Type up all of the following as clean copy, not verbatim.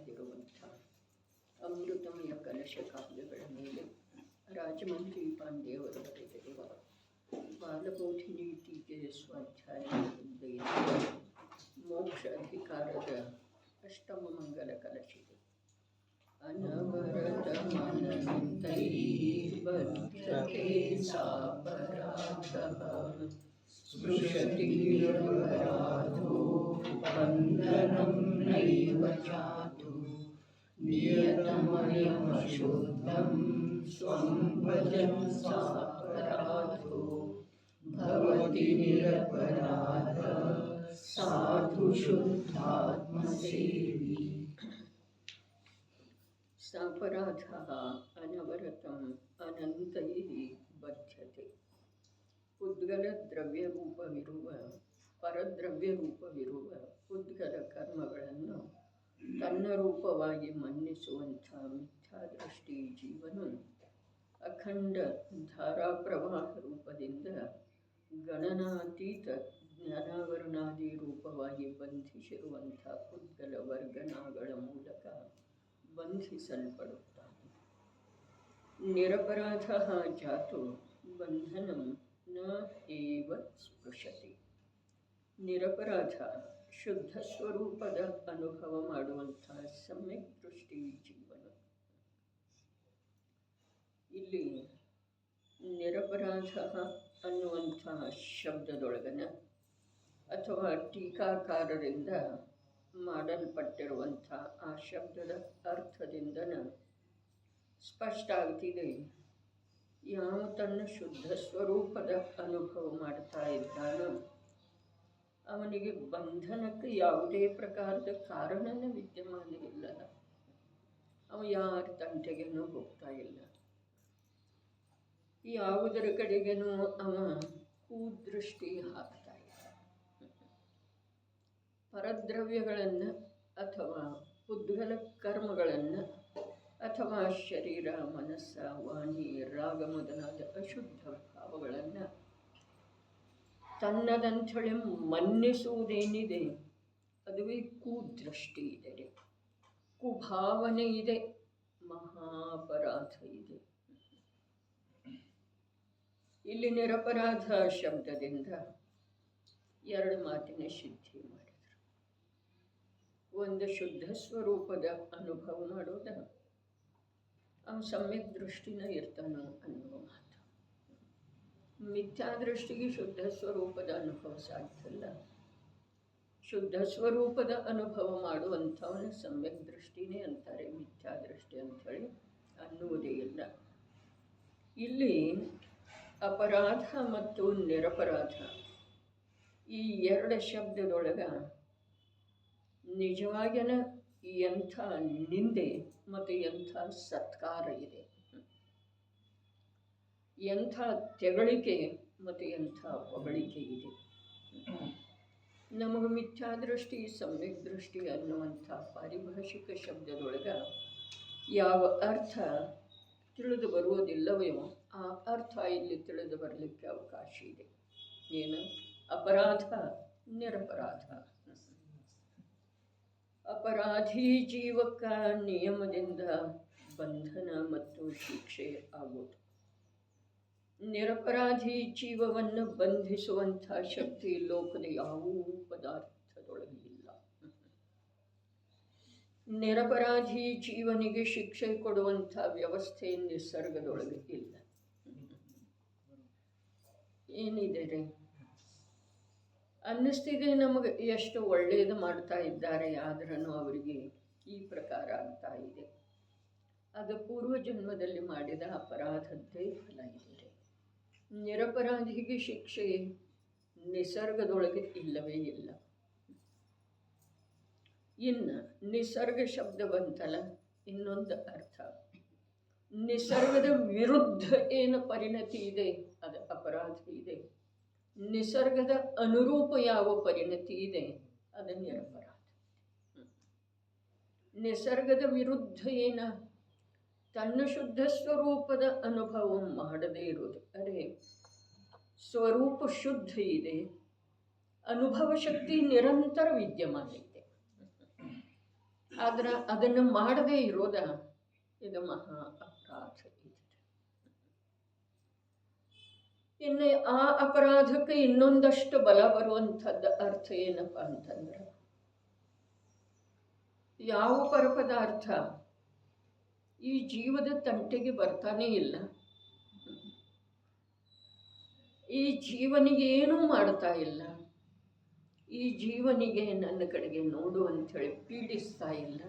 ಬರೆದಿರುವಂಥ ಅಮೃತಮಯ ಕಲಶ ಕಾವ್ಯಗಳ ಮೇಲೆ ರಾಜಮಂತ್ರಿ ಪಾಂಡೆಯವರು ಬರೆದಿರುವ ಬಾಲಬೋಧಿನಿ ಟೀಕೆಯ ಸ್ವಾಧ್ಯಾಯ ಮೋಕ್ಷ ಅಧಿಕಾರದ ಅಷ್ಟಮ ಮಂಗಲ ಕಲಶಿದೆ. ಅನವರತ ಮನಂತೈರ್ಬದ್ಧತೆ ಸಾಪರಾಧಃ ಸ್ಪೃಶತಿ ಅಪರಾಧೋ ಬಂಧನಂ ನೈವ ಜಾತು ನಿಯತಮಯಮಶುದ್ಧಂ ಸ್ವಂ ಭಜನ್ ಸಾಪರಾಧೋ ಭವತಿ ನಿರಪರಾಧ ಸಾಧು ಶುದ್ಧಾತ್ಮಸೇವಿ. ಸಾಪರಾಧಃ ಅನವರತಂ ಅನಂತೈಃ ಬದ್ಧತೆ. ಪುದ್ಗಲ ದ್ರವ್ಯರೂಪವಿರುವ ಪರದ್ರವ್ಯರೂಪವಿರುವ ಪುದ್ಗಲ ಕರ್ಮಗಳನ್ನು ತನ್ನ ರೂಪವಾಗಿ ಮನ್ನಿಸುವಂಥ ಮಿಥ್ಯಾದೃಷ್ಟಿ ಜೀವನು ಅಖಂಡ ಧಾರಾಪ್ರವಾಹ ರೂಪದಿಂದ ಗಣನಾತೀತ ಜ್ಞಾನಾವರಣಾದಿ ರೂಪವಾಗಿ ಬಂಧಿಸಿರುವಂಥ ಪುದ್ಗಲ ವರ್ಗಣಗಳ ಮೂಲಕ ಬಂಧಿಸಲ್ಪಡುತ್ತಾನೆ. ನಿರಪರಾಧ ಜಾತು ಬಂಧನಂ ನ ಏವ ಸ್ಪೃಶತಿ. ನಿರಪರಾಧ ಶುದ್ಧ ಸ್ವರೂಪದ ಅನುಭವ ಮಾಡುವಂಥ ಸಮ್ಯಕ್ ದೃಷ್ಟಿ ಜೀವನ. ಇಲ್ಲಿ ನಿರಪರಾಧ ಅನ್ನುವಂಥ ಶಬ್ದದೊಳಗನ ಅಥವಾ ಟೀಕಾಕಾರರಿಂದ ಮಾಡಲ್ಪಟ್ಟಿರುವಂಥ ಆ ಶಬ್ದದ ಅರ್ಥದಿಂದನ ಸ್ಪಷ್ಟ ಆಗ್ತಿದೆ, ಯಾವ ತನ್ನ ಶುದ್ಧ ಸ್ವರೂಪದ ಅನುಭವ ಮಾಡ್ತಾ ಇದ್ದಾನೋ ಅವನಿಗೆ ಬಂಧನಕ್ಕೆ ಯಾವುದೇ ಪ್ರಕಾರದ ಕಾರಣನೇ ವಿದ್ಯಮಾನ ಇಲ್ಲ. ಅವ ಯಾರ ತಂಟೆಗೇನೂ ಹೋಗ್ತಾ ಇಲ್ಲ, ಯಾವುದರ ಕಡೆಗೇನೂ ಅವ ಕೂದೃಷ್ಟಿ ಹಾಕ್ತಾ ಇಲ್ಲ. ಪರದ್ರವ್ಯಗಳನ್ನು ಅಥವಾ ಪುದ್ಗಲ ಕರ್ಮಗಳನ್ನು ಅಥವಾ ಶರೀರ ಮನಸ್ಸ ವಾಣಿ ರಾಗ ಮೊದಲಾದ ಅಶುದ್ಧ ಭಾವಗಳನ್ನು ತನ್ನದಂಥೊಳೆ ಮನ್ನಿಸುವುದೇನಿದೆ ಅದುವೇ ಕುದೃಷ್ಟಿ ಇದೆ, ಕುಭಾವನೆ ಇದೆ, ಮಹಾಪರಾಧ ಇದೆ. ಇಲ್ಲಿ ನಿರಪರಾಧ ಶಬ್ದದಿಂದ ಎರಡು ಮಾತಿನ ಸಿದ್ಧಿ ಮಾಡಿದರು. ಒಂದು ಶುದ್ಧ ಸ್ವರೂಪದ ಅನುಭವ ಮಾಡೋದ ಅವನು ಸಮ್ಯಕ್ ದೃಷ್ಟಿನ ಇರ್ತಾನೋ ಅನ್ನುವ ಮಾತು. ಮಿಥ್ಯಾದೃಷ್ಟಿಗೆ ಶುದ್ಧ ಸ್ವರೂಪದ ಅನುಭವ ಸಾಧ್ಯಲ್ಲ. ಶುದ್ಧ ಸ್ವರೂಪದ ಅನುಭವ ಮಾಡುವಂಥವನ ಸಮ್ಯಕ್ ದೃಷ್ಟಿನೇ ಅಂತಾರೆ, ಮಿಥ್ಯಾದೃಷ್ಟಿ ಅಂಥೇಳಿ ಅನ್ನುವುದೇ ಇಲ್ಲ. ಇಲ್ಲಿ ಅಪರಾಧ ಮತ್ತು ನಿರಪರಾಧ ಈ ಎರಡು ಶಬ್ದದೊಳಗ ನಿಜವಾಗಿನ ಎಂಥ ನಿಂದೆ ಮತ್ತು ಎಂಥ ಸತ್ಕಾರ ಇದೆ, ಎಂಥ ತೆಗಳಿಕೆ ಮತ್ತು ಎಂಥ ಹೊಗಳಿಕೆ ಇದೆ. ನಮಗೆ ಮಿಥ್ಯಾದೃಷ್ಟಿ ಸಮ್ಯಕ್ ದೃಷ್ಟಿ ಅನ್ನುವಂಥ ಪಾರಿಭಾಷಿಕ ಶಬ್ದದೊಳಗ ಯಾವ ಅರ್ಥ ತಿಳಿದು ಬರುವುದಿಲ್ಲವೋ ಆ ಅರ್ಥ ಇಲ್ಲಿ ತಿಳಿದು ಬರಲಿಕ್ಕೆ ಅವಕಾಶ ಇದೆ. ಏನು? ಅಪರಾಧ ನಿರಪರಾಧ. ಅಪರಾಧಿ ಜೀವಕ ನಿಯಮದಿಂದ ಬಂಧನ ಮತ್ತು ಶಿಕ್ಷೆ ಆಗುವುದು. ನಿರಪರಾಧಿ ಜೀವವನ್ನು ಬಂಧಿಸುವಂಥ ಶಕ್ತಿ ಲೋಕದ ಯಾವ ಪದಾರ್ಥದೊಳಗೆ ಇಲ್ಲ. ನಿರಪರಾಧಿ ಜೀವನಿಗೆ ಶಿಕ್ಷೆ ಕೊಡುವಂಥ ವ್ಯವಸ್ಥೆ ನಿಸರ್ಗದೊಳಗೆ ಇಲ್ಲ. ಏನಿದೆ ರೀ ಅನ್ನಿಸ್ತಿದೆ ನಮಗೆ, ಎಷ್ಟು ಒಳ್ಳೆಯದು ಮಾಡ್ತಾ ಇದ್ದಾರೆ, ಆದ್ರೂ ಅವರಿಗೆ ಈ ಪ್ರಕಾರ ಆಗ್ತಾ ಇದೆ. ಅದು ಪೂರ್ವಜನ್ಮದಲ್ಲಿ ಮಾಡಿದ ಅಪರಾಧದ್ದೇ ಫಲ ಇದೆ. ನಿರಪರಾಧಿಗೆ ಶಿಕ್ಷೆ ನಿಸರ್ಗದೊಳಗೆ ಇಲ್ಲವೇ ಇಲ್ಲ. ಇನ್ನು ನಿಸರ್ಗ ಶಬ್ದ ಬಂತಲ್ಲ, ಇನ್ನೊಂದು ಅರ್ಥ, ನಿಸರ್ಗದ ವಿರುದ್ಧ ಏನು ಪರಿಣತಿ ಇದೆ ಅದು ಅಪರಾಧ ಇದೆ. ನಿಸರ್ಗದ ಅನುರೂಪ ಯಾವ ಪರಿಣತಿ ಇದೆ ಅದು ನಿರಪರಾಧ. ನಿಸರ್ಗದ ವಿರುದ್ಧ ಏನ ತನ್ನ ಶುದ್ಧ ಸ್ವರೂಪದ ಅನುಭವ ಮಾಡದೇ ಇರುವುದು. ಅರೆ ಸ್ವರೂಪ ಶುದ್ಧ ಇದೆ, ಅನುಭವ ಶಕ್ತಿ ನಿರಂತರ ವಿದ್ಯಮಾನ ಇದೆ. ಆದ್ರೆ ಅದನ್ನು ಮಾಡದೇ ಇರೋದ ಇದು ಮಹಾ ಅಪರಾಧ. ಇನ್ನು ಆ ಅಪರಾಧಕ್ಕೆ ಇನ್ನೊಂದಷ್ಟು ಬಲ ಬರುವಂಥದ್ದು ಅರ್ಥ ಏನಪ್ಪ ಅಂತಂದ್ರೆ, ಯಾವ ಪರಪದಾರ್ಥ ಈ ಜೀವದ ತಂಟೆಗೆ ಬರ್ತಾನೇ ಇಲ್ಲ, ಈ ಜೀವನಿಗೆ ಏನೂ ಮಾಡ್ತಾ ಇಲ್ಲ, ಈ ಜೀವನಿಗೆ ನನ್ನ ಕಡೆಗೆ ನೋಡು ಅಂಥೇಳಿ ಪೀಡಿಸ್ತಾ ಇಲ್ಲ,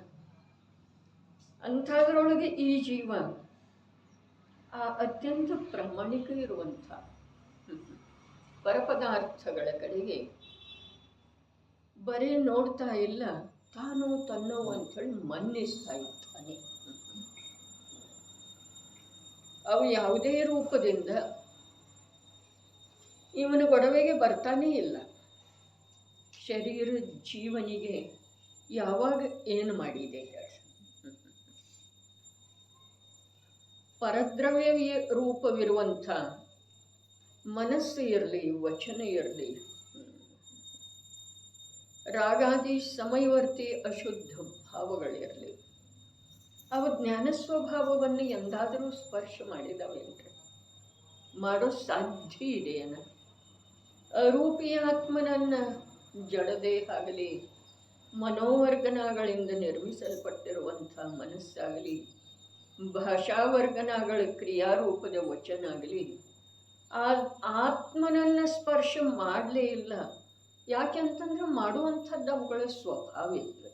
ಅಂಥದ್ರೊಳಗೆ ಈ ಜೀವ ಆ ಅತ್ಯಂತ ಪ್ರಾಮಾಣಿಕ ಇರುವಂಥ ಪರಪದಾರ್ಥಗಳ ಕಡೆಗೆ ಬರೀ ನೋಡ್ತಾ ಇಲ್ಲ, ತಾನು ತನ್ನೋ ಅಂಥೇಳಿ ಮನ್ನಿಸ್ತಾ ಇದ್ದಾನೆ. ಅವು ಯಾವುದೇ ರೂಪದಿಂದ ಇವನ ಗೊಡವೆಗೆ ಬರ್ತಾನೇ ಇಲ್ಲ. ಶರೀರ ಜೀವನಿಗೆ ಯಾವಾಗ ಏನು ಮಾಡಿದೆ ಹೇಳಿ? ಪರದ್ರವ್ಯ ರೂಪವಿರುವಂಥ ಮನಸ್ಸು ಇರಲಿ, ವಚನ ಇರಲಿ, ರಾಗಾದಿ ಸಮಯವರ್ತಿ ಅಶುದ್ಧ ಭಾವಗಳಿರಲಿ, ಅವ ಜ್ಞಾನ ಸ್ವಭಾವವನ್ನು ಎಂದಾದರೂ ಸ್ಪರ್ಶ ಮಾಡಿದವೇನ್ರಿ? ಮಾಡೋ ಸಾಧ್ಯ ಇದೆಯೇನ? ಅರೂಪಿ ಆತ್ಮನನ್ನು ಜಡದೇಹ ಆಗಲಿ, ಮನೋವರ್ಗನಗಳಿಂದ ನಿರ್ಮಿಸಲ್ಪಟ್ಟಿರುವಂಥ ಮನಸ್ಸಾಗಲಿ, ಭಾಷಾವರ್ಗನಗಳ ಕ್ರಿಯಾರೂಪದ ವಚನ ಆಗಲಿ, ಆ ಆತ್ಮನನ್ನು ಸ್ಪರ್ಶ ಮಾಡಲೇ ಇಲ್ಲ. ಯಾಕೆಂತಂದ್ರೆ ಮಾಡುವಂಥದ್ದು ಅವುಗಳ ಸ್ವಭಾವ ಇತ್ತು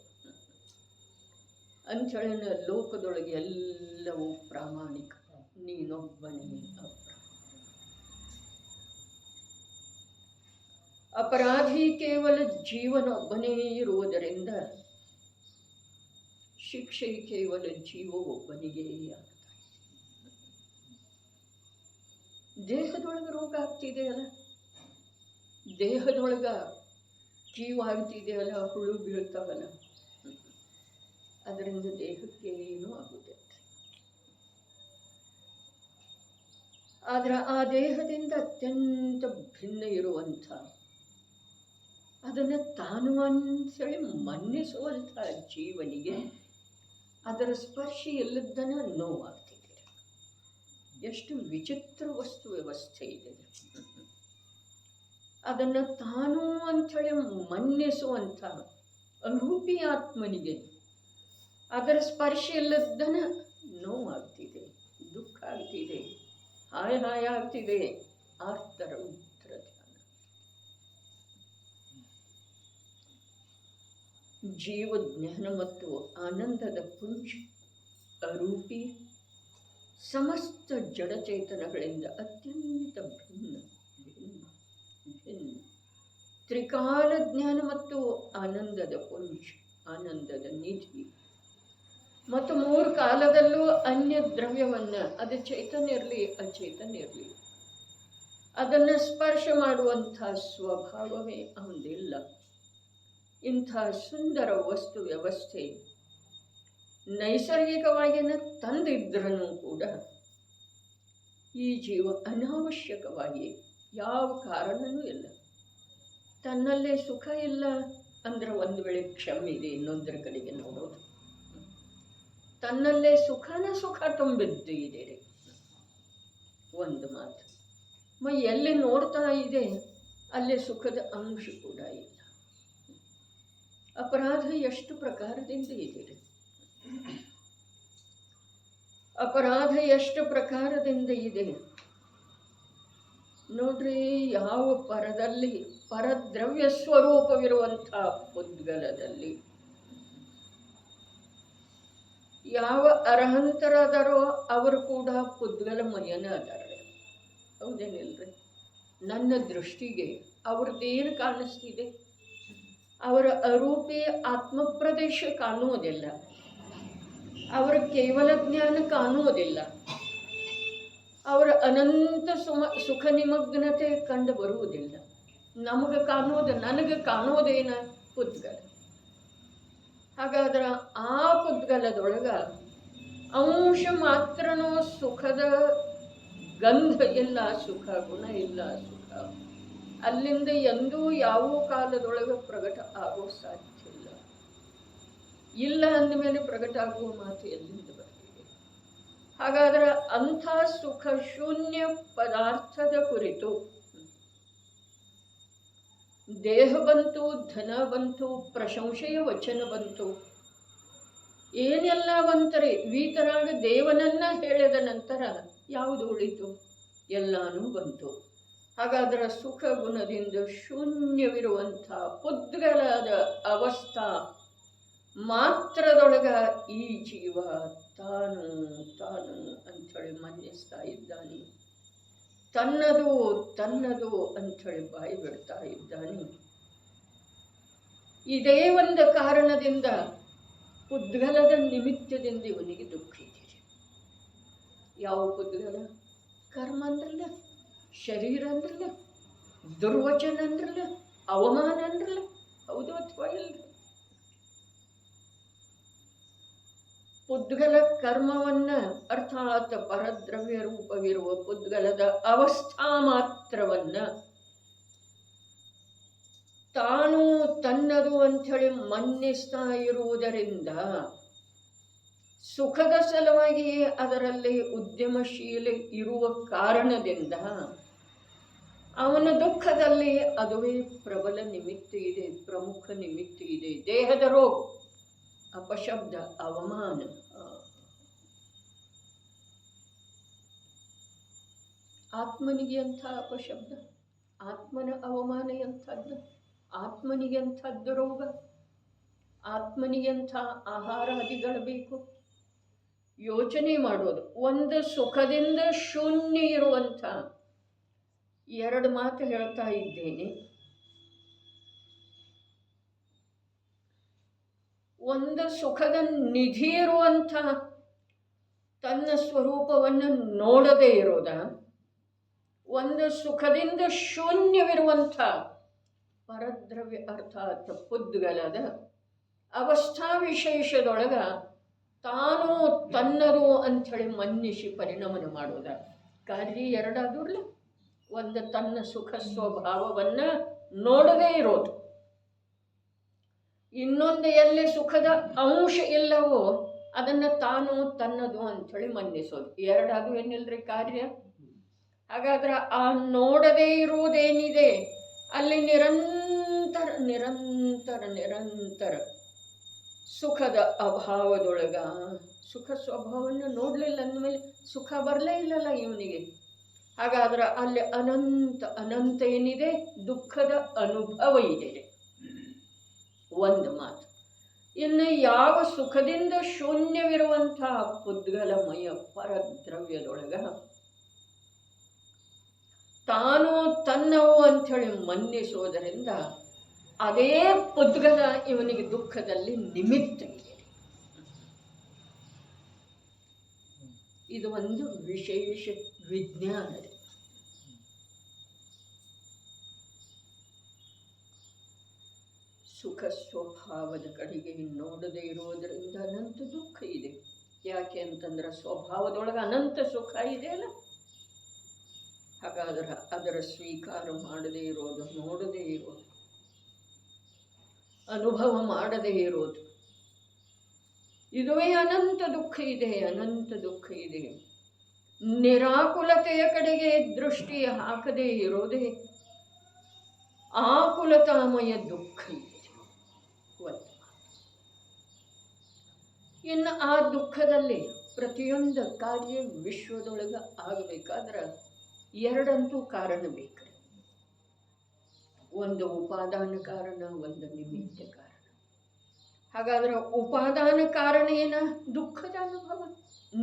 ಅಂಥೇಳಿ ಲೋಕದೊಳಗೆ ಎಲ್ಲವೂ ಪ್ರಾಮಾಣಿಕ, ನೀನೊಬ್ಬನೇ ಅಪರಾಧಿ. ಕೇವಲ ಜೀವನೊಬ್ಬನೇ ಇರುವುದರಿಂದ ಶಿಕ್ಷೆ ಕೇವಲ ಜೀವ ಒಬ್ಬನಿಗೆ ಆಗ್ತಾ ಇದೆ. ದೇಹದೊಳಗೆ ರೋಗ ಆಗ್ತಿದೆಯಲ್ಲ, ದೇಹದೊಳಗ ಜೀವ ಆಗ್ತಿದೆಯಲ್ಲ, ಹುಳು ಬೀಳ್ತಾವಲ್ಲ, ಅದರಿಂದ ದೇಹಕ್ಕೆ ಏನೂ ಆಗುತ್ತದೆ. ಆದ್ರೆ ಆ ದೇಹದಿಂದ ಅತ್ಯಂತ ಭಿನ್ನ ಇರುವಂಥ, ಅದನ್ನು ತಾನು ಅಂತೇಳಿ ಮನ್ನಿಸುವಂಥ ಜೀವನಿಗೆ ಅದರ ಸ್ಪರ್ಶ ಇಲ್ಲದನ್ನ ನೋವಾಗ್ತಿದೆ. ಎಷ್ಟು ವಿಚಿತ್ರ ವಸ್ತು ವ್ಯವಸ್ಥೆ ಇದೆ. ಅದನ್ನು ತಾನು ಅಂಥೇಳಿ ಮನ್ನಿಸುವಂಥ ಅರೂಪಿ ಆತ್ಮನಿಗೆ ಅದರ ಸ್ಪರ್ಶ ಇಲ್ಲದನ್ನ ನೋವಾಗ್ತಿದೆ, ದುಃಖ ಆಗ್ತಿದೆ, ಹಾಯ ಹಾಯ ಆಗ್ತಿದೆ. ಆರ್ತರ ಉತ್ತರ ಧ್ಯಾನ. ಜೀವಜ್ಞಾನ ಮತ್ತು ಆನಂದದ ಪುಂಜ ಅರೂಪಿ ಸಮಸ್ತ ಜಡಚೇತನಗಳಿಂದ ಅತ್ಯಂತ ಭಿನ್ನ ಭಿನ್ನ ಭಿನ್ನ. ತ್ರಿಕಾಲ ಜ್ಞಾನ ಮತ್ತು ಆನಂದದ ಪುಂಜ, ಆನಂದದ ನಿಧಿ, ಮತ್ತು 3 ಕಾಲದಲ್ಲೂ ಅನ್ಯ ದ್ರವ್ಯವನ್ನು, ಅದು ಚೈತನ್ಯ ಇರಲಿ ಅಚೇತನ ಇರಲಿ, ಅದನ್ನು ಸ್ಪರ್ಶ ಮಾಡುವಂಥ ಸ್ವಭಾವವೇ ಅವನಿಲ್ಲ. ಇಂಥ ಸುಂದರ ವಸ್ತು ವ್ಯವಸ್ಥೆ ನೈಸರ್ಗಿಕವಾಗಿಯೇ ತಂದಿದ್ರೂ ಕೂಡ ಈ ಜೀವ ಅನಾವಶ್ಯಕವಾಗಿ ಯಾವ ಕಾರಣವೂ ಇಲ್ಲ. ತನ್ನಲ್ಲೇ ಸುಖ ಇಲ್ಲ ಅಂದ್ರೆ ಒಂದು ವೇಳೆ ಕ್ಷಮೆ ಇದೆ, ಇನ್ನೊಂದರ ಕಡೆಗೆ ನೋಡೋದು. ತನ್ನಲ್ಲೇ ಸುಖ ತುಂಬಿದ್ದು ಇದೆ ರೀ ಒಂದು ಮಾತು. ಎಲ್ಲಿ ನೋಡ್ತಾ ಇದೆ ಅಲ್ಲೇ ಸುಖದ ಅಂಶ ಕೂಡ ಇಲ್ಲ. ಅಪರಾಧ ಎಷ್ಟು ಪ್ರಕಾರದಿಂದ ಇದೆ ರೀ, ಅಪರಾಧ ಎಷ್ಟು ಪ್ರಕಾರದಿಂದ ಇದೆ ನೋಡ್ರಿ. ಯಾವ ಪರದಲ್ಲಿ ಪರದ್ರವ್ಯ ಸ್ವರೂಪವಿರುವಂಥ ಪುದ್ಗಲದಲ್ಲಿ ಯಾವ ಅರ್ಹಂತರದಾರೋ ಅವರು ಕೂಡ ಪುದ್ಗಲಮಯನ ಅದಾರೆ. ಹೌದೇನಿಲ್ರಿ? ನನ್ನ ದೃಷ್ಟಿಗೆ ಅವ್ರದ್ದೇನು ಕಾಣಿಸ್ತಿದೆ? ಅವರ ಅರೂಪಿ ಆತ್ಮಪ್ರದೇಶ ಕಾಣುವುದಿಲ್ಲ, ಅವರ ಕೇವಲ ಜ್ಞಾನ ಕಾಣುವುದಿಲ್ಲ, ಅವರ ಅನಂತ ಸುಖ ನಿಮಗ್ನತೆ ಕಂಡು ಬರುವುದಿಲ್ಲ. ನನಗೆ ಕಾಣುವುದೇನ? ಪುದ್ಗಲ. ಹಾಗಾದ್ರೆ ಆ ಪುದ್ಗಲದೊಳಗ ಅಂಶ ಮಾತ್ರನೂ ಸುಖದ ಗಂಧ ಇಲ್ಲ, ಸುಖ ಗುಣ ಇಲ್ಲ, ಸುಖ ಅಲ್ಲಿಂದ ಎಂದೂ ಯಾವ ಕಾಲದೊಳಗೆ ಪ್ರಕಟ ಆಗೋ ಸಾಧ್ಯ ಇಲ್ಲ. ಇಲ್ಲ ಅಂದಮೇಲೆ ಪ್ರಕಟ ಆಗುವ ಮಾತು ಎಲ್ಲಿಂದ ಬರ್ತಿದೆ? ಹಾಗಾದರೆ ಅಂಥ ಸುಖ ಶೂನ್ಯ ಪದಾರ್ಥದ ಕುರಿತು ದೇಹ ಬಂತು, ಧನ ಬಂತು, ಪ್ರಶಂಸೆಯ ವಚನ ಬಂತು, ಏನೆಲ್ಲ ಬಂತರೆ ವೀತರಾಗ ದೇವನನ್ನ ಹೇಳಿದ ನಂತರ ಯಾವುದು ಉಳಿತು? ಎಲ್ಲಾನು ಬಂತು. ಹಾಗಾದರೆ ಸುಖ ಗುಣದಿಂದ ಶೂನ್ಯವಿರುವಂಥ ಪುದ್ಗಲಾದ ಅವಸ್ಥಾ ಮಾತ್ರದೊಳಗ ಈ ಜೀವ ತಾನು ತಾನು ಅಂಥೇಳಿ ಮನ್ನಿಸ್ತಾ ಇದ್ದಾನೆ. ತನ್ನದು ತನ್ನದು ಅಂಥೇಳಿ ಬಾಯಿ ಬಿಡ್ತಾ ಇದ್ದಾನೆ. ಇದೇ ಒಂದು ಕಾರಣದಿಂದ ಪುದ್ಗಲದ ನಿಮಿತ್ತದಿಂದ ಇವನಿಗೆ ದುಃಖ ಇದೆ. ಯಾವ ಪುದ್ಗಲ? ಕರ್ಮ ಅಂದ್ರಲ್ಲ, ಶರೀರ ಅಂದ್ರಲ್ಲ, ದುರ್ವಚನ ಅಂದ್ರಲ್ಲ, ಅವಮಾನ ಅಂದ್ರಲ್ಲ. ಹೌದು ಅಥವಾ ಇಲ್ಲ? ಪುದ್ಗಲ ಕರ್ಮವನ್ನ ಅರ್ಥಾತ್ ಪರದ್ರವ್ಯ ರೂಪವಿರುವ ಪುದ್ಗಲದ ಅವಸ್ಥಾ ಮಾತ್ರವನ್ನ ತಾನು ತನ್ನದು ಅಂಥೇಳಿ ಮನ್ನಿಸ್ತಾ ಇರುವುದರಿಂದ ಸುಖದ ಸಲುವಾಗಿ ಅದರಲ್ಲಿ ಉದ್ಯಮಶೀಲ ಇರುವ ಕಾರಣದಿಂದ ಅವನ ದುಃಖದಲ್ಲಿ ಅದುವೇ ಪ್ರಬಲ ನಿಮಿತ್ತ ಇದೆ, ಪ್ರಮುಖ ನಿಮಿತ್ತ ಇದೆ. ದೇಹದ ರೋಗ, ಅಪಶಬ್ದ, ಅವಮಾನ. ಆತ್ಮನಿಗೆ ಅಂಥ ಅಪಶಬ್ದ, ಆತ್ಮನ ಅವಮಾನ ಎಂಥದ್ದು, ಆತ್ಮನಿಗೆ ಅಂಥದ್ದು ರೋಗ, ಆತ್ಮನಿಗೆಂಥ ಆಹಾರಾದಿಗಳು ಬೇಕು. ಯೋಚನೆ ಮಾಡೋದು. ಒಂದು ಸುಖದಿಂದ ಶೂನ್ಯ ಇರುವಂಥ ಎರಡು ಮಾತು ಹೇಳ್ತಾ ಇದ್ದೇನೆ. ಒಂದು ಸುಖದ ನಿಧಿ ಇರುವಂಥ ತನ್ನ ಸ್ವರೂಪವನ್ನು ನೋಡದೇ ಇರೋದ, ಒಂದು ಸುಖದಿಂದ ಶೂನ್ಯವಿರುವಂಥ ಪರದ್ರವ್ಯ ಅರ್ಥಾತ್ ಪುದ್ಗಲದ ಅವಸ್ಥಾ ವಿಶೇಷದೊಳಗ ತಾನು ತನ್ನದು ಅಂಥೇಳಿ ಮನ್ನಿಸಿ ಪರಿಣಮನ ಮಾಡೋದ. ಕಾರ್ಯ ಎರಡಾದ್ರಲ್ಲ, ಒಂದು ತನ್ನ ಸುಖ ಸ್ವಭಾವವನ್ನು ನೋಡದೇ ಇರೋದು, ಇನ್ನೊಂದು ಎಲ್ಲಿ ಸುಖದ ಅಂಶ ಇಲ್ಲವೋ ಅದನ್ನು ತಾನು ತನ್ನದು ಅಂಥೇಳಿ ಮನ್ನಿಸೋದು. ಎರಡಾದು ಏನಿಲ್ರಿ ಕಾರ್ಯ. ಹಾಗಾದ್ರೆ ಆ ನೋಡದೇ ಇರುವುದೇನಿದೆ ಅಲ್ಲಿ ನಿರಂತರ ನಿರಂತರ ನಿರಂತರ ಸುಖದ ಅಭಾವದೊಳಗ ಸುಖ ಸ್ವಭಾವವನ್ನು ನೋಡಲಿಲ್ಲ ಅಂದಮೇಲೆ ಸುಖ ಬರಲೇ ಇಲ್ಲಲ್ಲ ಇವನಿಗೆ. ಹಾಗಾದ್ರೆ ಅಲ್ಲಿ ಅನಂತ ಅನಂತ ಏನಿದೆ, ದುಃಖದ ಅನುಭವ ಇದೆ. ಒಂದು ಮಾತು. ಇನ್ನು ಯಾವ ಸುಖದಿಂದ ಶೂನ್ಯವಿರುವಂಥ ಪುದ್ಗಲಮಯ ಪರದ್ರವ್ಯದೊಳಗ ತಾನು ತನ್ನವು ಅಂಥೇಳಿ ಮನ್ನಿಸೋದರಿಂದ ಅದೇ ಪುದ್ಗಲ ಇವನಿಗೆ ದುಃಖದಲ್ಲಿ ನಿಮಿತ್ತ ಇದೆ. ಇದು ಒಂದು ವಿಶೇಷ ವಿಜ್ಞಾನ. ಸುಖ ಸ್ವಭಾವದ ಕಡೆಗೆ ನೋಡದೇ ಇರೋದರಿಂದ ಅನಂತ ದುಃಖ ಇದೆ. ಯಾಕೆ ಅಂತಂದ್ರೆ ಸ್ವಭಾವದೊಳಗೆ ಅನಂತ ಸುಖ ಇದೆಯಲ್ಲ. ಹಾಗಾದ್ರೆ ಅದರ ಸ್ವೀಕಾರ ಮಾಡದೇ ಇರೋದು, ನೋಡದೇ ಇರೋದು, ಅನುಭವ ಮಾಡದೇ ಇರೋದು, ಇದುವೇ ಅನಂತ ದುಃಖ ಇದೆ, ಅನಂತ ದುಃಖ ಇದೆ. ನಿರಾಕುಲತೆಯ ಕಡೆಗೆ ದೃಷ್ಟಿ ಹಾಕದೇ ಇರೋದೇ ಆಕುಲತಾಮಯ ದುಃಖ ಇದೆ. ಇನ್ನು ಆ ದುಃಖದಲ್ಲಿ ಪ್ರತಿಯೊಂದು ಕಾರ್ಯ ವಿಶ್ವದೊಳಗೆ ಆಗಬೇಕಾದ್ರೆ ಎರಡಂತೂ ಕಾರಣ ಬೇಕು. ಒಂದು ಉಪಾದಾನ ಕಾರಣ, ಒಂದು ನಿಮಿತ್ತ ಕಾರಣ. ಹಾಗಾದ್ರೆ ಉಪಾದಾನ ಕಾರಣ ಏನ? ದುಃಖದ ಅನುಭವ.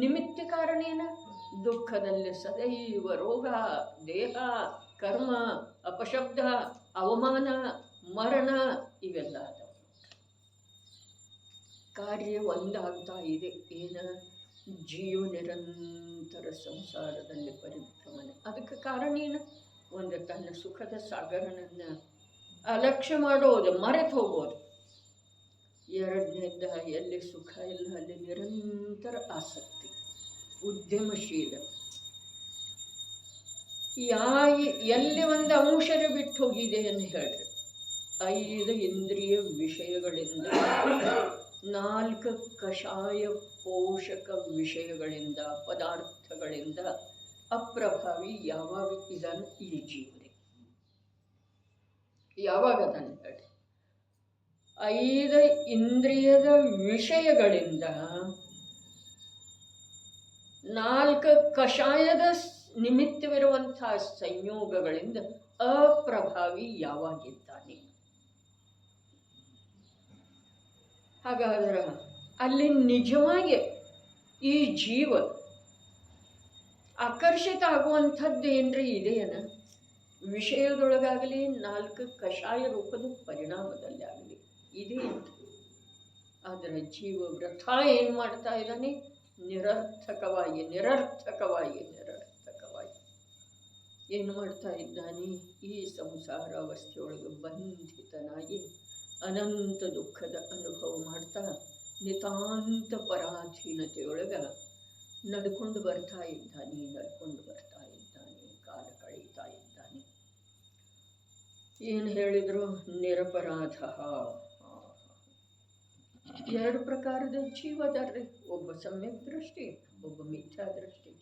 ನಿಮಿತ್ತ ಕಾರಣ ಏನ? ದುಃಖದಲ್ಲಿ ಸದೈವ ರೋಗ, ದೇಹ, ಕರ್ಮ, ಅಪಶಬ್ದ, ಅವಮಾನ, ಮರಣ ಇವೆಲ್ಲ ಅದಾವ. ಕಾರ್ಯ ಒಂದಾಗ್ತಾ ಇದೆ. ಏನ? ಜೀವ ನಿರಂತರ ಸಂಸಾರದಲ್ಲಿ ಪರಿಭ್ರಮಣೆ. ಅದಕ್ಕೆ ಕಾರಣ ಏನು? ಒಂದು ತನ್ನ ಸುಖದ ಸಾಗರನನ್ನು ಅಲಕ್ಷ್ಯ ಮಾಡೋದು, ಮರೆತು ಹೋಗೋದು. ಎರಡನೇದ ಎಲ್ಲಿ ಸುಖ ಇಲ್ಲ ಅಲ್ಲಿ ನಿರಂತರ ಆಸಕ್ತಿ, ಉದ್ಯಮಶೀಲ. ಎಲ್ಲಿ ಒಂದು ಅಂಶದ ಬಿಟ್ಟು ಹೋಗಿದೆ ಅಂತ ಹೇಳ್ರಿ, 5 ಇಂದ್ರಿಯ ವಿಷಯಗಳಿಂದ 4 ಕಷಾಯ ಪೋಷಕ ವಿಷಯಗಳಿಂದ, ಪದಾರ್ಥಗಳಿಂದ ಅಪ್ರಭಾವಿ ಯಾವಾಗ ಇದನ್ನು ಈ ಜೀವನೇ ಯಾವಾಗ ಅದನ್ನು ಹೇಳಿ 5 ಇಂದ್ರಿಯದ ವಿಷಯಗಳಿಂದ 4 ಕಷಾಯದ ನಿಮಿತ್ತವಿರುವಂತಹ ಸಂಯೋಗಗಳಿಂದ ಅಪ್ರಭಾವಿ ಯಾವಾಗಿದ್ದಾನೆ. ಹಾಗಾದ್ರೆ ಅಲ್ಲಿ ನಿಜವಾಗಿ ಈ ಜೀವ ಆಕರ್ಷಿತ ಆಗುವಂಥದ್ದು ಏನ್ರಿ ಇದೆಯನ? ವಿಷಯದೊಳಗಾಗಲಿ 4 ಕಷಾಯ ರೂಪದ ಪರಿಣಾಮದಲ್ಲಿ ಆಗಲಿ ಇದೆ ಅಂತ. ಆದರೆ ಜೀವ ವ್ರಥ ಏನು ಮಾಡ್ತಾ ಇದ್ದಾನೆ? ನಿರರ್ಥಕವಾಗಿ ಏನು ಮಾಡ್ತಾ ಇದ್ದಾನೆ? ಈ ಸಂಸಾರ ಅವಸ್ಥೆಯೊಳಗೆ ಬಂಧಿತನಾಗಿ ಅನಂತ ದುಃಖದ ಅನುಭವ ಮಾಡ್ತಾ ನಿತಾಂತ ಪರಾಧೀನತೆಯೊಳಗೆ ನಡ್ಕೊಂಡು ಬರ್ತಾ ಇದ್ದಾನೆ, ಕಾಲ ಕಳೀತಾ ಇದ್ದಾನೆ. ಏನು ಹೇಳಿದ್ರು? ನಿರಪರಾಧ. 2 ಪ್ರಕಾರದ ಜೀವದಾರ್ರಿ. ಒಬ್ಬ ಸಮ್ಯಕ್ ದೃಷ್ಟಿ, ಒಬ್ಬ ಮಿಥ್ಯಾ ದೃಷ್ಟಿ.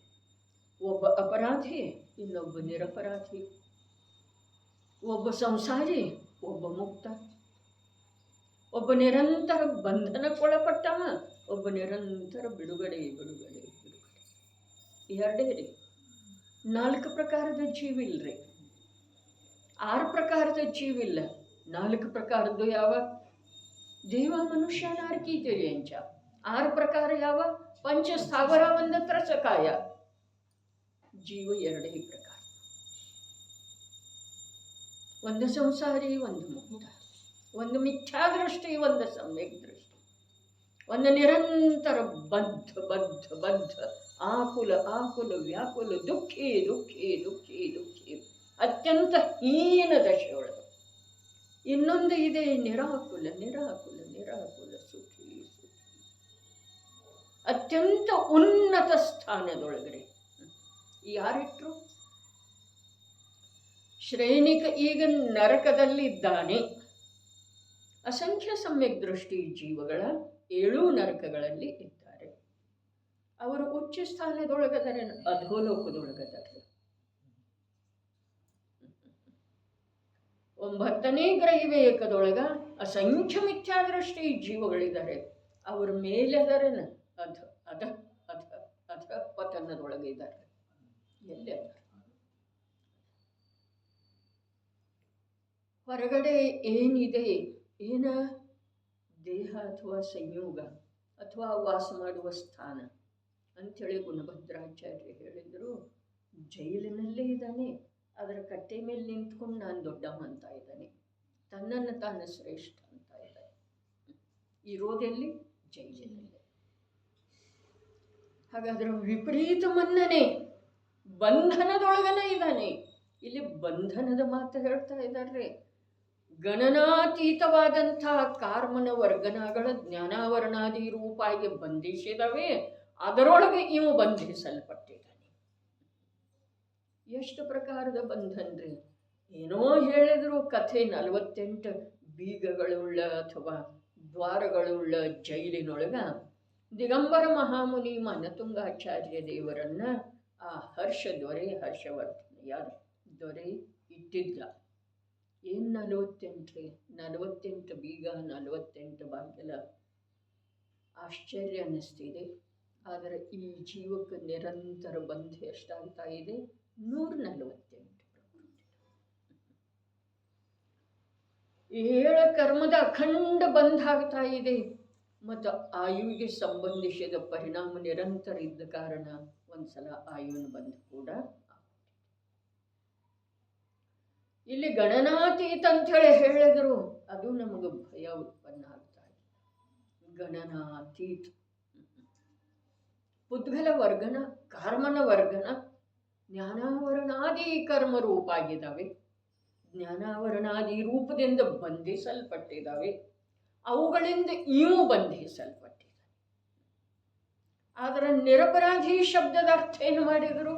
ಒಬ್ಬ ಅಪರಾಧಿ, ಇನ್ನೊಬ್ಬ ನಿರಪರಾಧಿ. ಒಬ್ಬ ಸಂಸಾರಿ, ಒಬ್ಬ ಮುಕ್ತ. ಒಬ್ಬ ನಿರಂತರ ಬಂಧನಕ್ಕೊಳಪಟ್ಟವ, ಒಬ್ಬ ನಿರಂತರ ಬಿಡುಗಡೆ. 2 ರೀ. 4 ಪ್ರಕಾರದ ಜೀವಿಲ್ರಿ. 6 ಪ್ರಕಾರದ ಜೀವಿಲ್ಲ. 4 ಪ್ರಕಾರದ್ದು ಯಾವ? ದೇವ ಮನುಷ್ಯ ನಾರಕಿ ತಿಳಿಯಂಚ. 6 ಪ್ರಕಾರ ಯಾವ? ಪಂಚ ಸ್ಥಾವರ ಒಂದು ತ್ರಸಕಾಯ. ಜೀವ 2 ಪ್ರಕಾರ. ಒಂದು ಸಂಸಾರಿ, ಒಂದು ಮುಕ್ತ. ಒಂದು ಮಿಥ್ಯಾದೃಷ್ಟಿ, ಒಂದು ಸಮ್ಯಕ್ ದೃಷ್ಟಿ. ಒಂದು ನಿರಂತರ ಬದ್ಧ ಆಕುಲ ವ್ಯಾಕುಲ ದುಃಖಿ ಅತ್ಯಂತ ಹೀನ ದಶೆಯೊಳಗೆ. ಇನ್ನೊಂದು ಇದೆ ನಿರಾಕುಲ ಸುಖಿ ಅತ್ಯಂತ ಉನ್ನತ ಸ್ಥಾನದೊಳಗಡೆ. ಯಾರಿಟ್ರು? ಶ್ರೇಣಿಕ ಈಗ ನರಕದಲ್ಲಿದ್ದಾನೆ. ಅಸಂಖ್ಯ ಸಮ್ಯಕ್ ದೃಷ್ಟಿ ಜೀವಗಳ 7 ನರಕಗಳಲ್ಲಿ ಇದ್ದಾರೆ. ಅವರು ಉಚ್ಚ ಸ್ಥಾನದೊಳಗದರೆ, ಅಧೋಲೋಕದೊಳಗದರೆ. 9ನೇ ಗ್ರಹಿವೇಕದೊಳಗ ಅಸಂಖ್ಯ ಮಿಥ್ಯಾದೃಷ್ಟಿ ಜೀವಗಳಿದ್ದಾರೆ. ಅವ್ರ ಮೇಲೆದರೇನ ಅಧ ಪತನದೊಳಗೆ ಇದ್ದಾರೆ. ಎಲ್ಲಿ ಅದ? ಹೊರಗಡೆ ಏನಿದೆ? ಏನ ದೇಹ ಅಥವಾ ಸಂಯೋಗ ಅಥವಾ ವಾಸ ಮಾಡುವ ಸ್ಥಾನ ಅಂಥೇಳಿ ಗುಣಭದ್ರಾಚಾರ್ಯ ಹೇಳಿದರು. ಜೈಲಿನಲ್ಲೇ ಇದ್ದಾನೆ, ಅದರ ಕಟ್ಟೆ ಮೇಲೆ ನಿಂತ್ಕೊಂಡು ನಾನು ದೊಡ್ಡಮ್ಮ ಅಂತ ಇದ್ದಾನೆ, ತನ್ನನ್ನು ತಾನು ಶ್ರೇಷ್ಠ ಅಂತ ಇದ್ದಾನೆ. ಇರೋದೆಲ್ಲಿ? ಜೈಲಿನಲ್ಲೇ. ಹಾಗಾದ್ರೆ ವಿಪರೀತ ಮನ್ನಣೆ, ಬಂಧನದೊಳಗನೇ ಇದ್ದಾನೆ. ಇಲ್ಲಿ ಬಂಧನದ ಮಾತು ಹೇಳ್ತಾ ಇದ್ದಾರೆ. ಗಣನಾತೀತವಾದಂತಹ ಕಾರ್ಮನ ವರ್ಗನಗಳ ಜ್ಞಾನಾವರಣಾದಿ ರೂಪಾಗಿ ಬಂಧಿಸಿದವೆ, ಅದರೊಳಗೆ ಇವು ಬಂಧಿಸಲ್ಪಟ್ಟಿದ್ದಾನೆ. ಎಷ್ಟು ಪ್ರಕಾರದ ಬಂಧನ್ರಿ? ಏನೋ ಹೇಳಿದ್ರು ಕಥೆ. 48 ಬೀಗಗಳುಳ್ಳ ಅಥವಾ ದ್ವಾರಗಳುಳ್ಳ ಜೈಲಿನೊಳಗ ದಿಗಂಬರ ಮಹಾಮುನಿ ಮನತುಂಗಾಚಾರ್ಯ ದೇವರನ್ನ ಆ ಹರ್ಷವರ್ಧನೆಯ ದೊರೆ ಇಟ್ಟಿದ್ದ. ಏನು 48 48 ಬೀಗ, 48 ಬಾಗಿಲ. ಆಶ್ಚರ್ಯ ಅನ್ನಿಸ್ತಿದೆ. ಆದರೆ ಈ ಜೀವಕ್ಕೆ ನಿರಂತರ ಬಂಧ ಎಷ್ಟಾಗ್ತಾ ಇದೆ? 148. 7 ಕರ್ಮದ ಅಖಂಡ ಬಂಧ ಆಗ್ತಾ ಇದೆ. ಮತ್ತು ಆಯುವಿಗೆ ಸಂಬಂಧಿಸಿದ ಪರಿಣಾಮ ನಿರಂತರ ಇದ್ದ ಕಾರಣ ಒಂದ್ಸಲ ಆಯುವಿನ ಬಂಧ ಕೂಡ. ಇಲ್ಲಿ ಗಣನಾತೀತ ಅಂಥೇಳಿ ಹೇಳಿದ್ರು, ಅದು ನಮಗೆ ಭಯ ಉತ್ಪನ್ನ ಆಗ್ತಾ ಇದೆ. ಗಣನಾತೀತ ಪುದ್ಗಲ ವರ್ಗನ, ಕಾರ್ಮನ ವರ್ಗನ ಜ್ಞಾನಾವರಣಾದಿ ಕರ್ಮ ರೂಪ ಆಗಿದ್ದಾವೆ. ಜ್ಞಾನಾವರಣಾದಿ ರೂಪದಿಂದ ಬಂಧಿಸಲ್ಪಟ್ಟಿದ್ದಾವೆ. ಅವುಗಳಿಂದ ಇವು ಬಂಧಿಸಲ್ಪಟ್ಟಿದ್ದಾವೆ. ಆದರೆ ನಿರಪರಾಧಿ ಶಬ್ದದ ಅರ್ಥ ಏನು ಮಾಡಿದರು?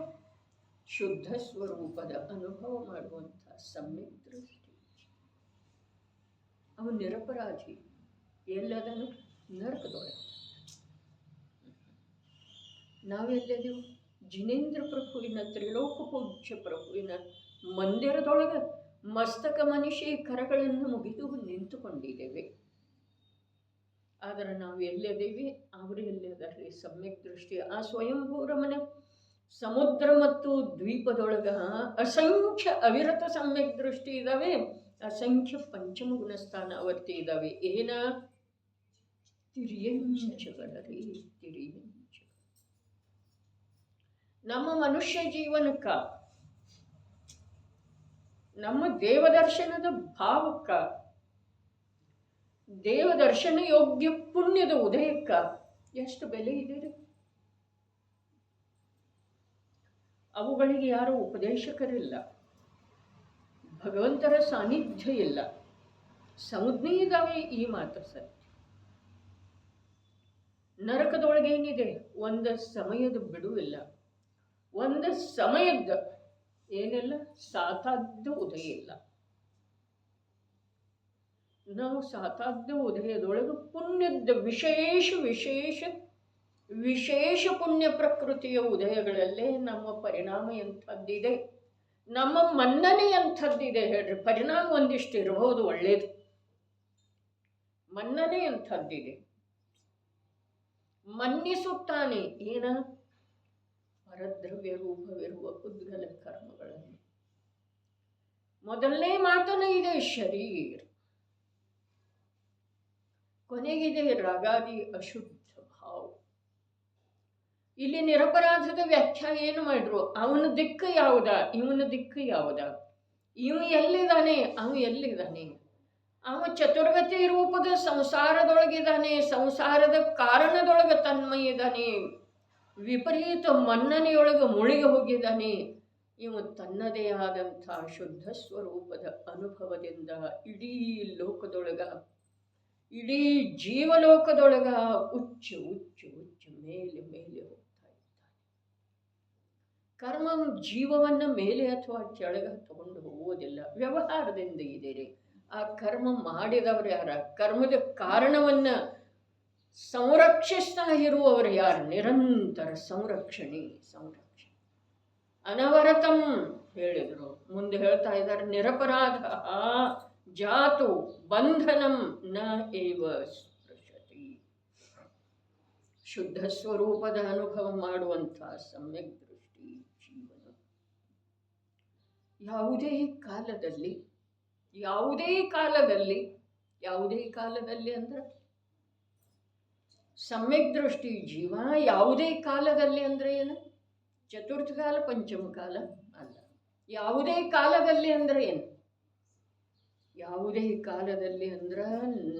ಶುದ್ಧ ಸ್ವರೂಪದ ಅನುಭವ ಮಾಡುವಂಥ ಸಮ್ಯಕ್ ದೃಷ್ಟಿ. ಅವನು ನಿರಪರಾಧಿ. ಎಲ್ಲದನು ನರಕದೊಳಗೆ. ನಾವೆಲ್ಲಿದೆವು? ಜಿನೇಂದ್ರ ಪ್ರಭುವಿನ, ತ್ರಿಲೋಕ ಪೂಜ್ಯ ಪ್ರಭುವಿನ ಮಂದಿರದೊಳಗೆ ಮಸ್ತಕ ಮನಿಷಿ ಕರಗಳನ್ನು ಮುಗಿದು ನಿಂತುಕೊಂಡಿದ್ದೇವೆ. ಆದರೆ ನಾವು ಎಲ್ಲಿದ್ದೀವಿ? ಅವರು ಎಲ್ಲಿದ್ದಾರೆ? ಸಮ್ಯಕ್ ದೃಷ್ಟಿ. ಆ ಸ್ವಯಂಭೂರಮನ ಸಮುದ್ರ ಮತ್ತು ದ್ವೀಪದೊಳಗ ಅಸಂಖ್ಯ ಅವಿರತ ಸಮ್ಯಕ್ ದೃಷ್ಟಿ ಇದ್ದಾವೆ, ಅಸಂಖ್ಯ ಪಂಚಮ ಗುಣಸ್ಥಾನ ಆವರ್ತಿ ಇದ್ದಾವೆ. ಏನ? ತಿರಿಯಂಚಗಳರಿ, ತಿರಿಯಂಚ. ನಮ್ಮ ಮನುಷ್ಯ ಜೀವನಕ್ಕ, ನಮ್ಮ ದೇವದರ್ಶನದ ಭಾವಕ್ಕ, ದೇವದರ್ಶನ ಯೋಗ್ಯ ಪುಣ್ಯದ ಉದಯಕ್ಕ ಎಷ್ಟು ಬೆಲೆ ಇದೆ ರೀ? ಅವುಗಳಿಗೆ ಯಾರು ಉಪದೇಶಕರಿಲ್ಲ, ಭಗವಂತರ ಸಾನ್ನಿಧ್ಯ ಇಲ್ಲ. ಸಂಜ್ಞೆ ಇದ್ದಾವೆ, ಈ ಮಾತು ಸತ್ಯ. ನರಕದೊಳಗೇನಿದೆ? ಒಂದು ಸಮಯದ ಬಿಡುವಿಲ್ಲ, ಒಂದು ಸಮಯದ ಏನಿಲ್ಲ, ಸಾತಾದ್ದ ಉದಯ ಇಲ್ಲ. ನಾವು ಸಾತಾದ್ದ ಉದಯದೊಳಗೆ ಪುಣ್ಯದ ವಿಶೇಷ ವಿಶೇಷ ವಿಶೇಷ ಪುಣ್ಯ ಪ್ರಕೃತಿಯ ಉದಯಗಳಲ್ಲೇ ನಮ್ಮ ಪರಿಣಾಮ ಎಂಥದ್ದಿದೆ, ನಮ್ಮ ಮನ್ನಣೆ ಎಂಥದ್ದಿದೆ ಹೇಳ್ರಿ. ಪರಿಣಾಮ ಒಂದಿಷ್ಟು ಇರಬಹುದು, ಒಳ್ಳೇದು. ಮನ್ನಣೆ ಎಂಥದ್ದಿದೆ? ಮನ್ನಿಸುತ್ತಾನೆ. ಏನ? ಪರದ್ರವ್ಯ ರೂಪವಿರುವ ಉದ್ಗಲ ಕರ್ಮಗಳನ್ನು. ಮೊದಲನೇ ಮಾತನ ಇದೆ ಶರೀರ, ಕೊನೆಗಿದೆ ರಾಗಾದಿ ಅಶುದ್ಧ ಭಾವ. ಇಲ್ಲಿ ನಿರಪರಾಧದ ವ್ಯಾಖ್ಯಾ ಏನು ಮಾಡಿದ್ರು? ಅವನ ದಿಕ್ಕು ಯಾವುದ, ಇವನ ದಿಕ್ಕು ಯಾವುದ, ಇವ ಎಲ್ಲಿದ್ದಾನೆ, ಅವ ಎಲ್ಲಿದ್ದಾನೆ. ಅವ ಚತುರ್ಗತಿ ರೂಪದ ಸಂಸಾರದೊಳಗಿದ್ದಾನೆ, ಸಂಸಾರದ ಕಾರಣದೊಳಗೆ ತನ್ಮಯ ಇದ್ದಾನೆ, ವಿಪರೀತ ಮನ್ನನೆಯೊಳಗೆ ಮುಳುಗಿ ಹೋಗಿದ್ದಾನೆ. ಇವ ತನ್ನದೇ ಆದಂಥ ಶುದ್ಧ ಸ್ವರೂಪದ ಅನುಭವದಿಂದ ಇಡೀ ಲೋಕದೊಳಗ, ಇಡೀ ಜೀವಲೋಕದೊಳಗ ಉಚ್ಚ ಉಚ್ಚ ಉಚ್ಚ ಮೇಲೆ ಮೇಲೆ ಹೋಗ್ತಾ ಇದ್ದಾನೆ. ಕರ್ಮ ಜೀವವನ್ನು ಮೇಲೆ ಅಥವಾ ಕೆಳಗೆ ತಗೊಂಡು ಹೋಗೋದಿಲ್ಲ, ವ್ಯವಹಾರದಿಂದ ಇದೆ. ಆ ಕರ್ಮ ಮಾಡಿದವರು ಯಾರ? ಕರ್ಮದ ಕಾರಣವನ್ನ ಸಂರಕ್ಷಿಸ್ತಾ ಇರುವವರು ಯಾರು? ನಿರಂತರ ಸಂರಕ್ಷಣೆ. ಅನವರತಂ ಹೇಳಿದರು. ಮುಂದೆ ಹೇಳ್ತಾ ಇದ್ದಾರೆ, ನಿರಪರಾಧ ಜಾತು ಬಂಧನಂ ನ ಏವ ಸ್ಪೃಶತಿ. ಶುದ್ಧ ಸ್ವರೂಪದ ಅನುಭವ ಮಾಡುವಂಥ ಸಮ್ಯಕ್ ದೃಷ್ಟಿ ಜೀವನ ಯಾವುದೇ ಕಾಲದಲ್ಲಿ, ಯಾವುದೇ ಕಾಲದಲ್ಲಿ, ಯಾವುದೇ ಕಾಲದಲ್ಲಿ ಅಂದ್ರೆ ಸಮ್ಯಕ್ ದೃಷ್ಟಿ ಜೀವ ಯಾವುದೇ ಕಾಲದಲ್ಲಿ ಅಂದ್ರೆ ಏನು? ಚತುರ್ಥ ಕಾಲ, ಪಂಚಮ ಕಾಲ ಅಲ್ಲ. ಯಾವುದೇ ಕಾಲದಲ್ಲಿ ಅಂದ್ರೆ ಏನು? ಯಾವುದೇ ಕಾಲದಲ್ಲಿ ಅಂದ್ರ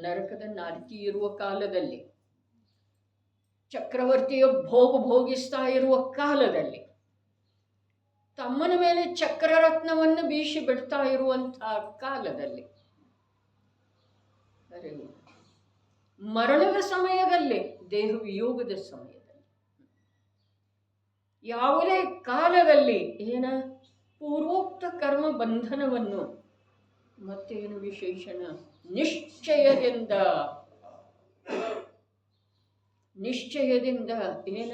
ನರಕದ ನಾಲ್ಕಿ ಇರುವ ಕಾಲದಲ್ಲಿ, ಚಕ್ರವರ್ತಿಯ ಭೋಗ ಭೋಗಿಸ್ತಾ ಇರುವ ಕಾಲದಲ್ಲಿ, ತಮ್ಮನ ಮೇಲೆ ಚಕ್ರರತ್ನವನ್ನು ಬೀಸಿ ಬಿಡ್ತಾ ಇರುವಂತಹ ಕಾಲದಲ್ಲಿ, ಮರಣದ ಸಮಯದಲ್ಲಿ, ದೇಹ ವಿಯೋಗದ ಸಮಯದಲ್ಲಿ, ಯಾವುದೇ ಕಾಲದಲ್ಲಿ ಏನ? ಪೂರ್ವೋಕ್ತ ಕರ್ಮ ಬಂಧನವನ್ನು ಮತ್ತೇನು ವಿಶೇಷಣ? ನಿಶ್ಚಯದಿಂದ ಏನ?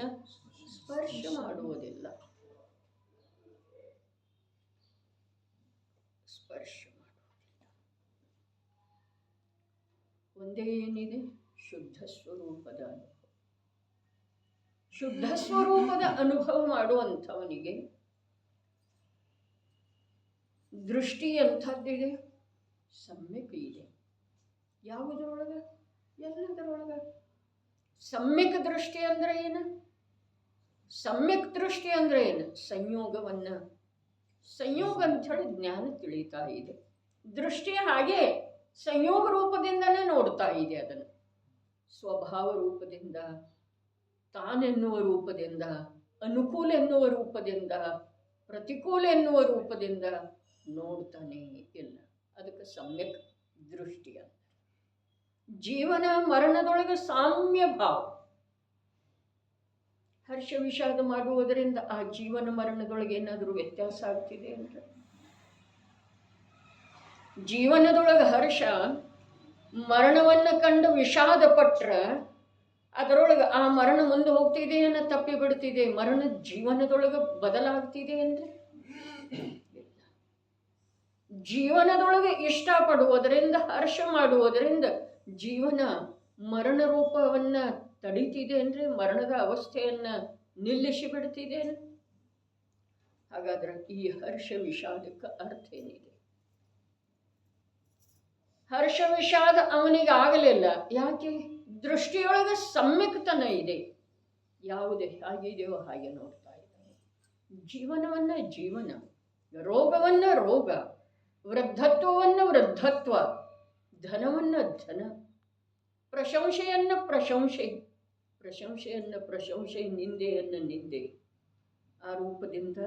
ಸ್ಪರ್ಶ ಮಾಡುವುದಿಲ್ಲ. ಸ್ಪರ್ಶ ಮಾಡುವುದಿಲ್ಲ. ಒಂದೇ ಏನಿದೆ? ಶುದ್ಧ ಸ್ವರೂಪದ ಅನುಭವ. ಶುದ್ಧ ಸ್ವರೂಪದ ಅನುಭವ ಮಾಡುವಂಥವನಿಗೆ ದೃಷ್ಟಿ ಎಂಥದ್ದಿದೆ? ಸಮ್ಯಕ್ ಇದೆ. ಯಾವುದರೊಳಗ? ಎಲ್ಲದರೊಳಗ. ಸಮ್ಯಕ್ ದೃಷ್ಟಿ ಅಂದ್ರೆ ಏನು? ಸಮ್ಯಕ್ ದೃಷ್ಟಿ ಅಂದ್ರೆ ಏನು? ಸಂಯೋಗವನ್ನ, ಸಂಯೋಗ ಅಂಥೇಳಿ ಜ್ಞಾನ ತಿಳಿತಾ ಇದೆ. ದೃಷ್ಟಿ ಹಾಗೆ ಸಂಯೋಗ ರೂಪದಿಂದನೇ ನೋಡ್ತಾ ಇದೆ. ಅದನ್ನು ಸ್ವಭಾವ ರೂಪದಿಂದ, ತಾನೆನ್ನುವ ರೂಪದಿಂದ, ಅನುಕೂಲ ಎನ್ನುವ ರೂಪದಿಂದ, ಪ್ರತಿಕೂಲ ಎನ್ನುವ ರೂಪದಿಂದ ನೋಡ್ತಾನೆ ಇಲ್ಲ. ಅದಕ್ಕೆ ಸಮ್ಯಕ್ ದೃಷ್ಟಿ ಅಂತ. ಜೀವನ ಮರಣದೊಳಗೆ ಸಾಮ್ಯ ಭಾವ. ಹರ್ಷ ವಿಷಾದ ಮಾಡುವುದರಿಂದ ಆ ಜೀವನ ಮರಣದೊಳಗೆ ಏನಾದರೂ ವ್ಯತ್ಯಾಸ ಆಗ್ತಿದೆ ಅಂದ್ರೆ, ಜೀವನದೊಳಗೆ ಹರ್ಷ ಮರಣವನ್ನು ಕಂಡು ವಿಷಾದ ಪಟ್ರೆ ಅದರೊಳಗೆ ಆ ಮರಣ ಮುಂದೆ ಹೋಗ್ತಿದೆ ಅನ್ನೋ ತಪ್ಪಿ ಬಿಡ್ತಿದೆ. ಮರಣ ಜೀವನದೊಳಗೆ ಬದಲಾಗ್ತಿದೆ ಅಂದರೆ ಜೀವನದೊಳಗೆ ಇಷ್ಟಪಡುವುದರಿಂದ, ಹರ್ಷ ಮಾಡುವುದರಿಂದ ಜೀವನ ಮರಣ ರೂಪವನ್ನು ತಡೀತಿದೆ ಅಂದರೆ ಮರಣದ ಅವಸ್ಥೆಯನ್ನು ನಿಲ್ಲಿಸಿ ಬಿಡ್ತಿದೆ. ಹಾಗಾದ್ರೆ ಈ ಹರ್ಷ ವಿಷಾದಕ್ಕೆ ಅರ್ಥ ಏನಿದೆ? ಹರ್ಷ ವಿಷಾದ ಅವನಿಗೆ ಆಗಲಿಲ್ಲ. ಯಾಕೆ? ದೃಷ್ಟಿಯೊಳಗೆ ಸಮ್ಯಕ್ತನ ಇದೆ. ಯಾವುದೇ ಹಾಗಿದೆಯೋ ಹಾಗೆ ನೋಡ್ತಾ ಇದ್ದಾನೆ. ಜೀವನವನ್ನು ಜೀವನ, ರೋಗವನ್ನು ರೋಗ, ವೃದ್ಧತ್ವವನ್ನು ವೃದ್ಧತ್ವ, ಧನವನ್ನು ಧನ, ಪ್ರಶಂಸೆಯನ್ನು ಪ್ರಶಂಸೆ, ಪ್ರಶಂಸೆಯನ್ನು ಪ್ರಶಂಸೆ, ನಿಂದೆಯನ್ನು ನಿಂದೆ, ಆ ರೂಪದಿಂದ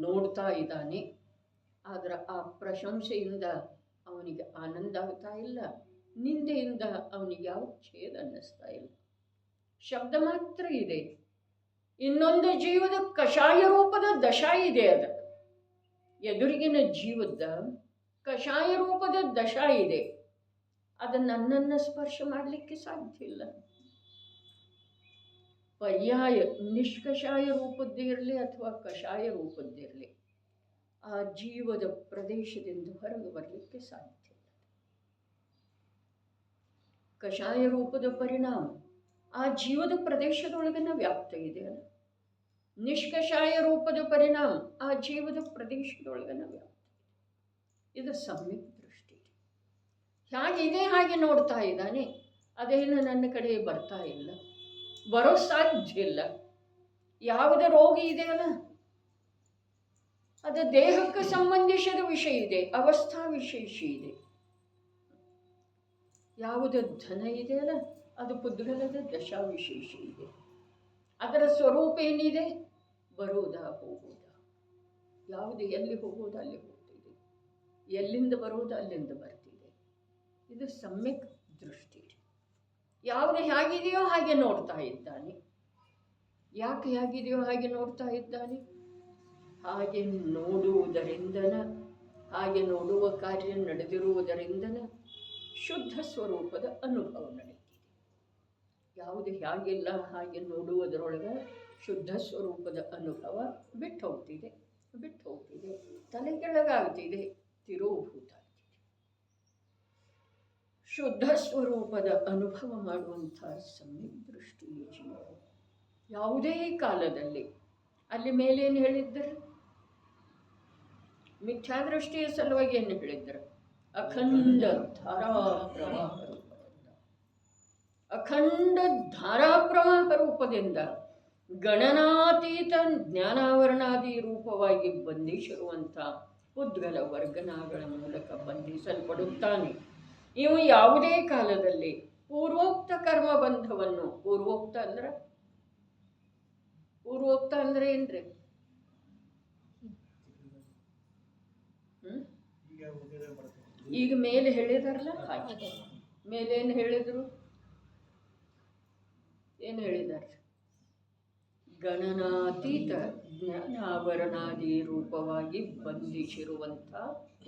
ನೋಡ್ತಾ ಇದ್ದಾನೆ. ಆದರೆ ಆ ಪ್ರಶಂಸೆಯಿಂದ ಅವನಿಗೆ ಆನಂದ ಆಗ್ತಾ ಇಲ್ಲ, ನಿಂದೆಯಿಂದ ಅವನಿಗೆ ಯಾವ ಛೇದ ಅನ್ನಿಸ್ತಾ ಇಲ್ಲ. ಶಬ್ದ ಮಾತ್ರ ಇದೆ. ಇನ್ನೊಂದು ಜೀವದ ಕಷಾಯ ರೂಪದ ದಶ ಇದೆ. ಅದ ಎದುರಿಗಿನ ಜೀವದ ಕಷಾಯ ರೂಪದ ದಶ ಇದೆ. ಅದು ನನ್ನನ್ನು ಸ್ಪರ್ಶ ಮಾಡಲಿಕ್ಕೆ ಸಾಧ್ಯ ಇಲ್ಲ. ಪರ್ಯಾಯ ನಿಷ್ಕಷಾಯ ರೂಪದ್ದಿರಲಿ ಅಥವಾ ಕಷಾಯ ರೂಪದ್ದಿರಲಿ, ಆ ಜೀವದ ಪ್ರದೇಶದಿಂದ ಹೊರಗೆ ಬರಲಿಕ್ಕೆ ಸಾಧ್ಯ ಇಲ್ಲ. ಕಷಾಯ ರೂಪದ ಪರಿಣಾಮ ಆ ಜೀವದ ಪ್ರದೇಶದೊಳಗನ ವ್ಯಾಪ್ತ ಇದೆ. ಅಲ್ಲ, ನಿಷ್ಕಷಾಯ ರೂಪದ ಪರಿಣಾಮ ಆ ಜೀವದ ಪ್ರದೇಶದೊಳಗನ ವ್ಯಾಪ್ತ. ಇದು ಸಮ್ಯಕ್ ದೃಷ್ಟಿ. ಹೇಗಿದೆ ಹಾಗೆ ನೋಡ್ತಾ ಇದ್ದಾನೆ. ಅದೇನು ನನ್ನ ಕಡೆ ಬರ್ತಾ ಇಲ್ಲ, ಬರೋ ಸಾಧ್ಯ ಇಲ್ಲ. ಯಾವುದೇ ರೋಗಿ ಇದೆಯಲ್ಲ, ಅದು ದೇಹಕ್ಕೆ ಸಂಬಂಧಿಸಿದ ವಿಷಯ ಇದೆ, ಅವಸ್ಥಾ ವಿಶೇಷ ಇದೆ. ಯಾವುದ ಧನ ಇದೆಯಲ್ಲ, ಅದು ಪುದ್ಗಲದ ದಶಾ ವಿಶೇಷ ಇದೆ. ಅದರ ಸ್ವರೂಪ ಏನಿದೆ? ಬರೋದಾ ಹೋಗೋದಾ. ಯಾವುದು ಎಲ್ಲಿ ಹೋಗೋದು ಅಲ್ಲಿ ಹೋಗ್ತಿದೆ, ಎಲ್ಲಿಂದ ಬರೋದು ಅಲ್ಲಿಂದ ಬರ್ತಿದೆ. ಇದು ಸಮ್ಯಕ್ ದೃಷ್ಟಿ. ಯಾವುದು ಹೇಗಿದೆಯೋ ಹಾಗೆ ನೋಡ್ತಾ ಇದ್ದಾನೆ. ಯಾಕೆ ಹೇಗಿದೆಯೋ ಹಾಗೆ ನೋಡ್ತಾ ಇದ್ದಾನೆ? ಹಾಗೆ ನೋಡುವುದರಿಂದನ, ಹಾಗೆ ನೋಡುವ ಕಾರ್ಯ ನಡೆದಿರುವುದರಿಂದನ ಶುದ್ಧ ಸ್ವರೂಪದ ಅನುಭವ ನಡೆಯುತ್ತಿದೆ. ಯಾವುದು ಹೇಗಿಲ್ಲ ಹಾಗೆ ನೋಡುವುದರೊಳಗೆ ಶುದ್ಧ ಸ್ವರೂಪದ ಅನುಭವ ಬಿಟ್ಟು ಹೋಗ್ತಿದೆ, ತಲೆಗೆಳಗಾಗ್ತಿದೆ, ತಿರೋಭೂತ ಆಗ್ತಿದೆ. ಶುದ್ಧ ಸ್ವರೂಪದ ಅನುಭವ ಮಾಡುವಂಥ ಸಮ್ಯಕ್ ದೃಷ್ಟಿ ಜೀವ ಯಾವುದೇ ಕಾಲದಲ್ಲಿ. ಅಲ್ಲಿ ಮೇಲೇನು ಹೇಳಿದ್ದರು? ಮಿಥ್ಯಾದೃಷ್ಟಿಯ ಸಲುವಾಗಿ ಏನು ಹೇಳಿದ್ದರು? ಅಖಂಡ ಧಾರಾಪ್ರವಾಹ ರೂಪದಿಂದ, ಅಖಂಡ ಧಾರಾಪ್ರವಾಹ ರೂಪದಿಂದ ಗಣನಾತೀತ ಜ್ಞಾನಾವರಣಾದಿ ರೂಪವಾಗಿ ಬಂಧಿಸಿರುವಂಥ ಉದ್ಗಲ ವರ್ಗನಾಗಳ ಮೂಲಕ ಬಂಧಿಸಲ್ಪಡುತ್ತಾನೆ. ಇವು ಯಾವುದೇ ಕಾಲದಲ್ಲಿ ಪೂರ್ವೋಕ್ತ ಕರ್ಮ ಬಂಧವನ್ನು, ಪೂರ್ವೋಕ್ತ ಅಂದ್ರೆ ಏನ್ರಿ? ಈಗ ಮೇಲೆ ಹೇಳಿದಾರಲ್ಲ ಹಾಗೆ. ಮೇಲೇನು ಹೇಳಿದರು? ಏನು ಹೇಳಿದ್ದಾರೆ? ಗಣನಾತೀತ ಜ್ಞಾನಾವರಣಾದಿ ರೂಪವಾಗಿ ಬಂಧಿಸಿರುವಂಥ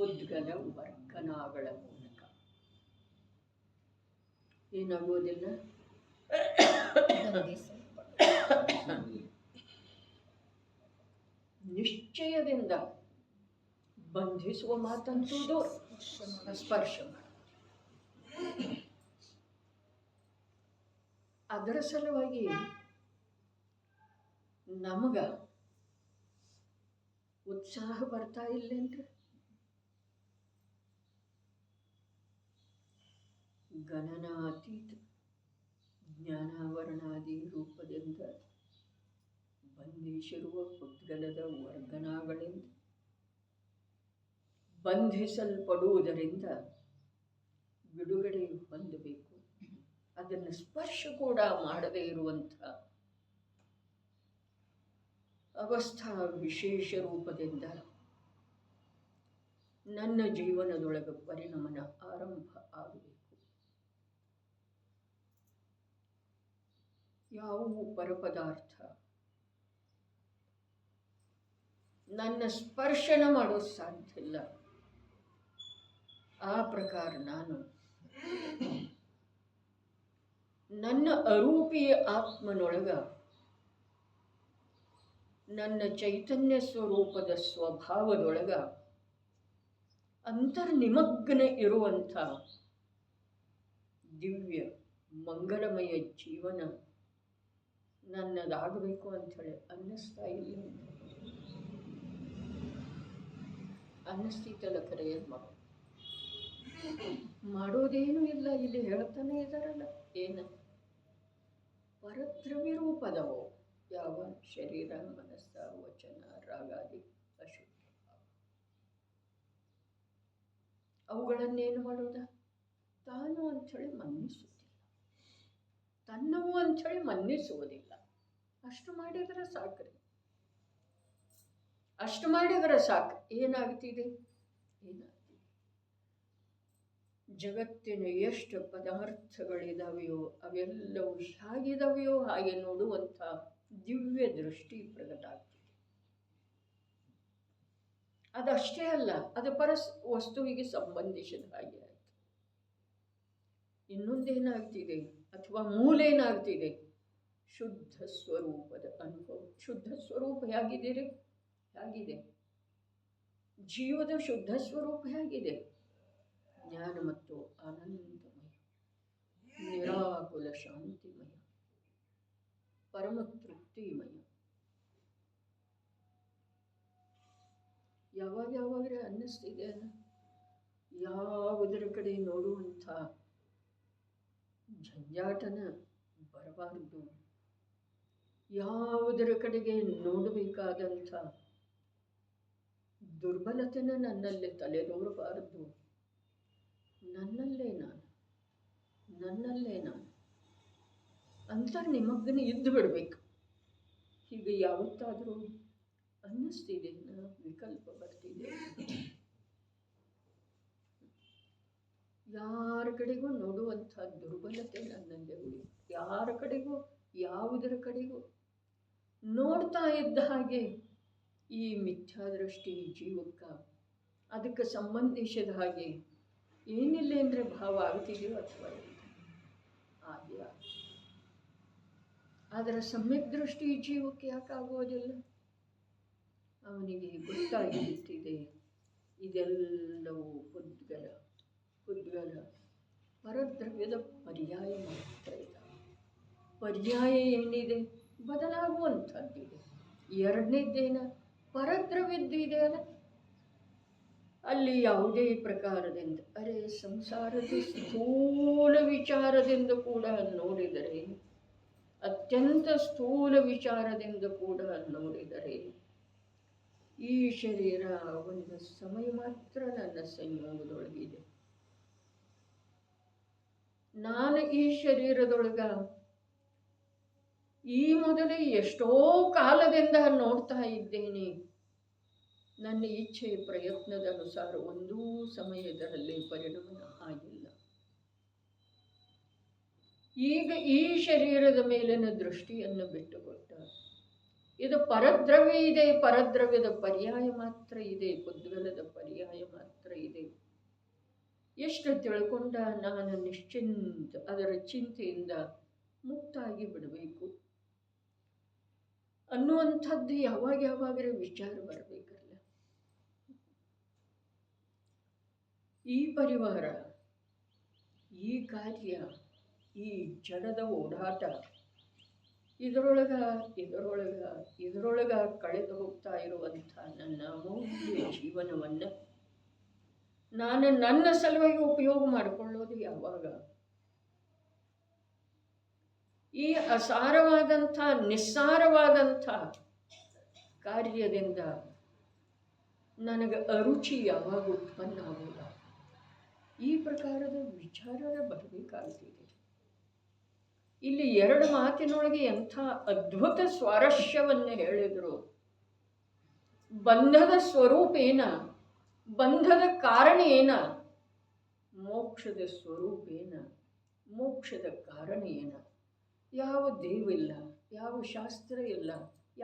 ಉದ್ಗಲ ವರ್ಗನಾಗಳ ಮೂಲಕ ಏನಾಗುವುದಿಲ್ಲ, ನಿಶ್ಚಯದಿಂದ ಬಂಧಿಸುವ ಮಾತಂತೂ ದೂರ, ಸ್ಪರ್ಶ ಮಾಡಿ. ಅದರ ಸಲುವಾಗಿ ನಮಗ ಉತ್ಸಾಹ ಬರ್ತಾ ಇಲ್ಲೇನ್ರಿ? ಗಣನಾತೀತ ಜ್ಞಾನಾವರಣಾದಿ ರೂಪದಿಂದ ಬಂಧಿಸಿರುವ ಉದ್ಗಲದ ವರ್ಗನಾಗಳಿಂದ ಬಂಧಿಸಲ್ಪಡುವುದರಿಂದ ಬಿಡುಗಡೆ ಹೊಂದಬೇಕು. ಅದನ್ನು ಸ್ಪರ್ಶ ಕೂಡ ಮಾಡದೇ ಇರುವಂಥ ಅವಸ್ಥಾ ವಿಶೇಷ ರೂಪದಿಂದ ನನ್ನ ಜೀವನದೊಳಗೆ ಪರಿಣಮನ ಆರಂಭ ಆಗಬೇಕು. ಯಾವುವು ಪರಪದಾರ್ಥ ನನ್ನ ಸ್ಪರ್ಶನ ಮಾಡೋದು ಸಾಧ್ಯ ಇಲ್ಲ, ಆ ಪ್ರಕಾರ ನಾನು ನನ್ನ ಅರೂಪಿ ಆತ್ಮನೊಳಗ ನನ್ನ ಚೈತನ್ಯ ಸ್ವರೂಪದ ಸ್ವಭಾವದೊಳಗ ಅಂತರ್ನಿಮಗ್ನ ಇರುವಂಥ ದಿವ್ಯ ಮಂಗಳಮಯ ಜೀವನ ನನ್ನದಾಗಬೇಕು ಅಂಥೇಳಿ ಅನ್ನಿಸ್ತಾ ಇಲ್ಲ. ಅನ್ನಿಸ್ತೀತಲ್ಲ ಕರೆಯೋದು ಮಾಡೋದೇನೂ ಇಲ್ಲ. ಇಲ್ಲಿ ಹೇಳ್ತಾನೆ ಇದ್ದಾರಲ್ಲ, ಏನು ಪರದ್ರವ್ಯ ರೂಪದವು ಯಾವ ಶರೀರ ಮನಸ್ಸ ವಚನ ರಾಗಾದಿ ಅಶುದ್ಧ ಅವುಗಳನ್ನೇನು ಮಾಡೋದ? ತಾನು ಅಂಥೇಳಿ ಮನ್ನಿಸುವುದಿಲ್ಲ, ತನ್ನವು ಅಂಥೇಳಿ ಮನ್ನಿಸುವುದಿಲ್ಲ. ಅಷ್ಟು ಮಾಡಿದರೆ ಸಾಕ್ರಿ, ಅಷ್ಟು ಮಾಡಿದರೆ ಸಾಕು. ಏನಾಗ್ತಿದೆ? ಜಗತ್ತಿನ ಎಷ್ಟು ಪದಾರ್ಥಗಳಿದಾವೆಯೋ ಅವೆಲ್ಲವೂ ಹೇಗಿದಾವೆಯೋ ಹಾಗೆ ನೋಡುವಂಥ ದಿವ್ಯ ದೃಷ್ಟಿ ಪ್ರಗಟ ಆಗ್ತಿದೆ. ಅದಷ್ಟೇ ಅಲ್ಲ, ಅದು ವಸ್ತುವಿಗೆ ಸಂಬಂಧಿಸಿದ ಹಾಗೆ ಆಯಿತು. ಇನ್ನೊಂದೇನಾಗ್ತಿದೆ ಅಥವಾ ಮೂಲೇನಾಗ್ತಿದೆ? ಶುದ್ಧ ಸ್ವರೂಪದ ಅನುಭವ. ಶುದ್ಧ ಸ್ವರೂಪ ಹೇಗಿದ್ದೀರಿ? ಹೇಗಿದೆ ಜೀವದ ಶುದ್ಧ ಸ್ವರೂಪ? ಹೇಗಿದೆ? ಜ್ಞಾನ ಮತ್ತು ಆನಂದಮಯ, ನಿರಾಕುಲ ಶಾಂತಿಮಯ, ಪರಮ ತೃಪ್ತಿಮಯ. ಯಾವಾಗಲೇ ಅನ್ನಿಸ್ತಿದೆ ಅಲ್ಲ, ಯಾವುದರ ಕಡೆ ನೋಡುವಂಥ ಜಂಜಾಟನ ಬರಬಾರದು, ಯಾವುದರ ಕಡೆಗೆ ನೋಡಬೇಕಾದಂಥ ದುರ್ಬಲತೆನ ನನ್ನಲ್ಲಿ ತಲೆದೋರಬಾರದು. ನನ್ನಲ್ಲೇ ನಾನು ಅಂತರ್ನಿಮಗ್ನ ಇದ್ದು ಬಿಡಬೇಕು. ಹೀಗೆ ಯಾವತ್ತಾದರೂ ಅನ್ನಿಸ್ತಿದೆ, ವಿಕಲ್ಪ ಬರ್ತಿದೆ. ಯಾರ ಕಡೆಗೂ ನೋಡುವಂಥ ದುರ್ಬಲತೆ ನನ್ನಲ್ಲೇ ಉಳಿ. ಯಾರ ಕಡೆಗೂ ಯಾವುದರ ಕಡೆಗೂ ನೋಡ್ತಾ ಇದ್ದ ಹಾಗೆ ಈ ಮಿಥ್ಯಾದೃಷ್ಟಿ ಜೀವಕ್ಕೆ ಅದಕ್ಕೆ ಸಂಬಂಧಿಸಿದ ಹಾಗೆ ಏನಿಲ್ಲ ಅಂದರೆ ಭಾವ ಆಗ್ತಿದೆಯೋ ಅಥವಾ ಹಾಗೆ. ಅದರ ಸಮ್ಯಕ್ ದೃಷ್ಟಿ ಜೀವಕ್ಕೆ ಯಾಕಾಗೋದಿಲ್ಲ? ಅವನಿಗೆ ಗೊತ್ತಾಗಿಬಿಟ್ಟಿದೆ ಇದೆಲ್ಲವೂ ಪುದ್ಗಲ ಪರದ್ರವ್ಯದ ಪರ್ಯಾಯ ಮಾತ್ರ ಇದ್ದಾವೆ. ಪರ್ಯಾಯ ಏನಿದೆ? ಬದಲಾಗುವಂಥದ್ದಿದೆ. ಎರಡನೇದ್ದೇನ? ಪರದ್ರವ್ಯದ್ದಿದೆ ಅಲ್ಲ, ಅಲ್ಲಿ ಯಾವುದೇ ಪ್ರಕಾರದಿಂದ ಸಂಸಾರದ ಸ್ಥೂಲ ವಿಚಾರದಿಂದ ಕೂಡ ನೋಡಿದರೆ, ಅತ್ಯಂತ ಸ್ಥೂಲ ವಿಚಾರದಿಂದ ಕೂಡ ನೋಡಿದರೆ, ಈ ಶರೀರ ಒಂದು ಸಮಯ ಮಾತ್ರ ನನ್ನ ಸಂಯೋಗದೊಳಗಿದೆ. ನಾನು ಈ ಶರೀರದೊಳಗ ಈ ಮೊದಲೇ ಎಷ್ಟೋ ಕಾಲದಿಂದ ನೋಡ್ತಾ ಇದ್ದೇನೆ. ನನ್ನ ಇಚ್ಛೆ ಪ್ರಯತ್ನದ ಅನುಸಾರ ಒಂದೂ ಸಮಯದಲ್ಲಿ ಪರಿಣಾಮ ಆಗಿಲ್ಲ. ಈಗ ಈ ಶರೀರದ ಮೇಲಿನ ದೃಷ್ಟಿಯನ್ನು ಬಿಟ್ಟುಕೊಟ್ಟ, ಇದು ಪರದ್ರವ್ಯ ಇದೆ, ಪರದ್ರವ್ಯದ ಪರ್ಯಾಯ ಮಾತ್ರ ಇದೆ, ಪುದ್ಗಲದ ಪರ್ಯಾಯ ಮಾತ್ರ ಇದೆ. ಎಷ್ಟು ತಿಳ್ಕೊಂಡ ನಾನು ನಿಶ್ಚಿಂತ ಅದರ ಚಿಂತೆಯಿಂದ ಮುಕ್ತಾಗಿ ಬಿಡಬೇಕು ಅನ್ನುವಂಥದ್ದು ಯಾವಾಗಲೇ ವಿಚಾರ ಬರಬೇಕಲ್ಲ. ಈ ಪರಿವಾರ, ಈ ಕಾರ್ಯ, ಈ ಜಡದ ಓಡಾಟ, ಇದರೊಳಗ ಕಳೆದು ಹೋಗ್ತಾ ಇರುವಂಥ ನನ್ನ ಅಮೂಲ್ಯ ಜೀವನವನ್ನು ನಾನು ನನ್ನ ಸಲುವಾಗಿ ಉಪಯೋಗ ಮಾಡಿಕೊಳ್ಳೋದು ಯಾವಾಗ? ಈ ಅಸಾರವಾದಂಥ ನಿಸ್ಸಾರವಾದಂಥ ಕಾರ್ಯದಿಂದ ನನಗೆ ಅರುಚಿ ಯಾವಾಗ ಉತ್ಪನ್ನ ಆಗೋಲ್ಲ? ಈ ಪ್ರಕಾರದ ವಿಚಾರ ಬರಬೇಕಾಗ್ತಿದೆ. ಇಲ್ಲಿ ಎರಡು ಮಾತಿನೊಳಗೆ ಎಂಥ ಅದ್ಭುತ ಸ್ವಾರಸ್ಯವನ್ನು ಹೇಳಿದರು. ಬಂಧದ ಸ್ವರೂಪ ಏನ? ಬಂಧದ ಕಾರಣ ಏನ? ಮೋಕ್ಷದ ಸ್ವರೂಪ ಏನ? ಮೋಕ್ಷದ ಕಾರಣ ಏನ? ಯಾವ ದೇವಿಲ್ಲ, ಯಾವ ಶಾಸ್ತ್ರ ಇಲ್ಲ,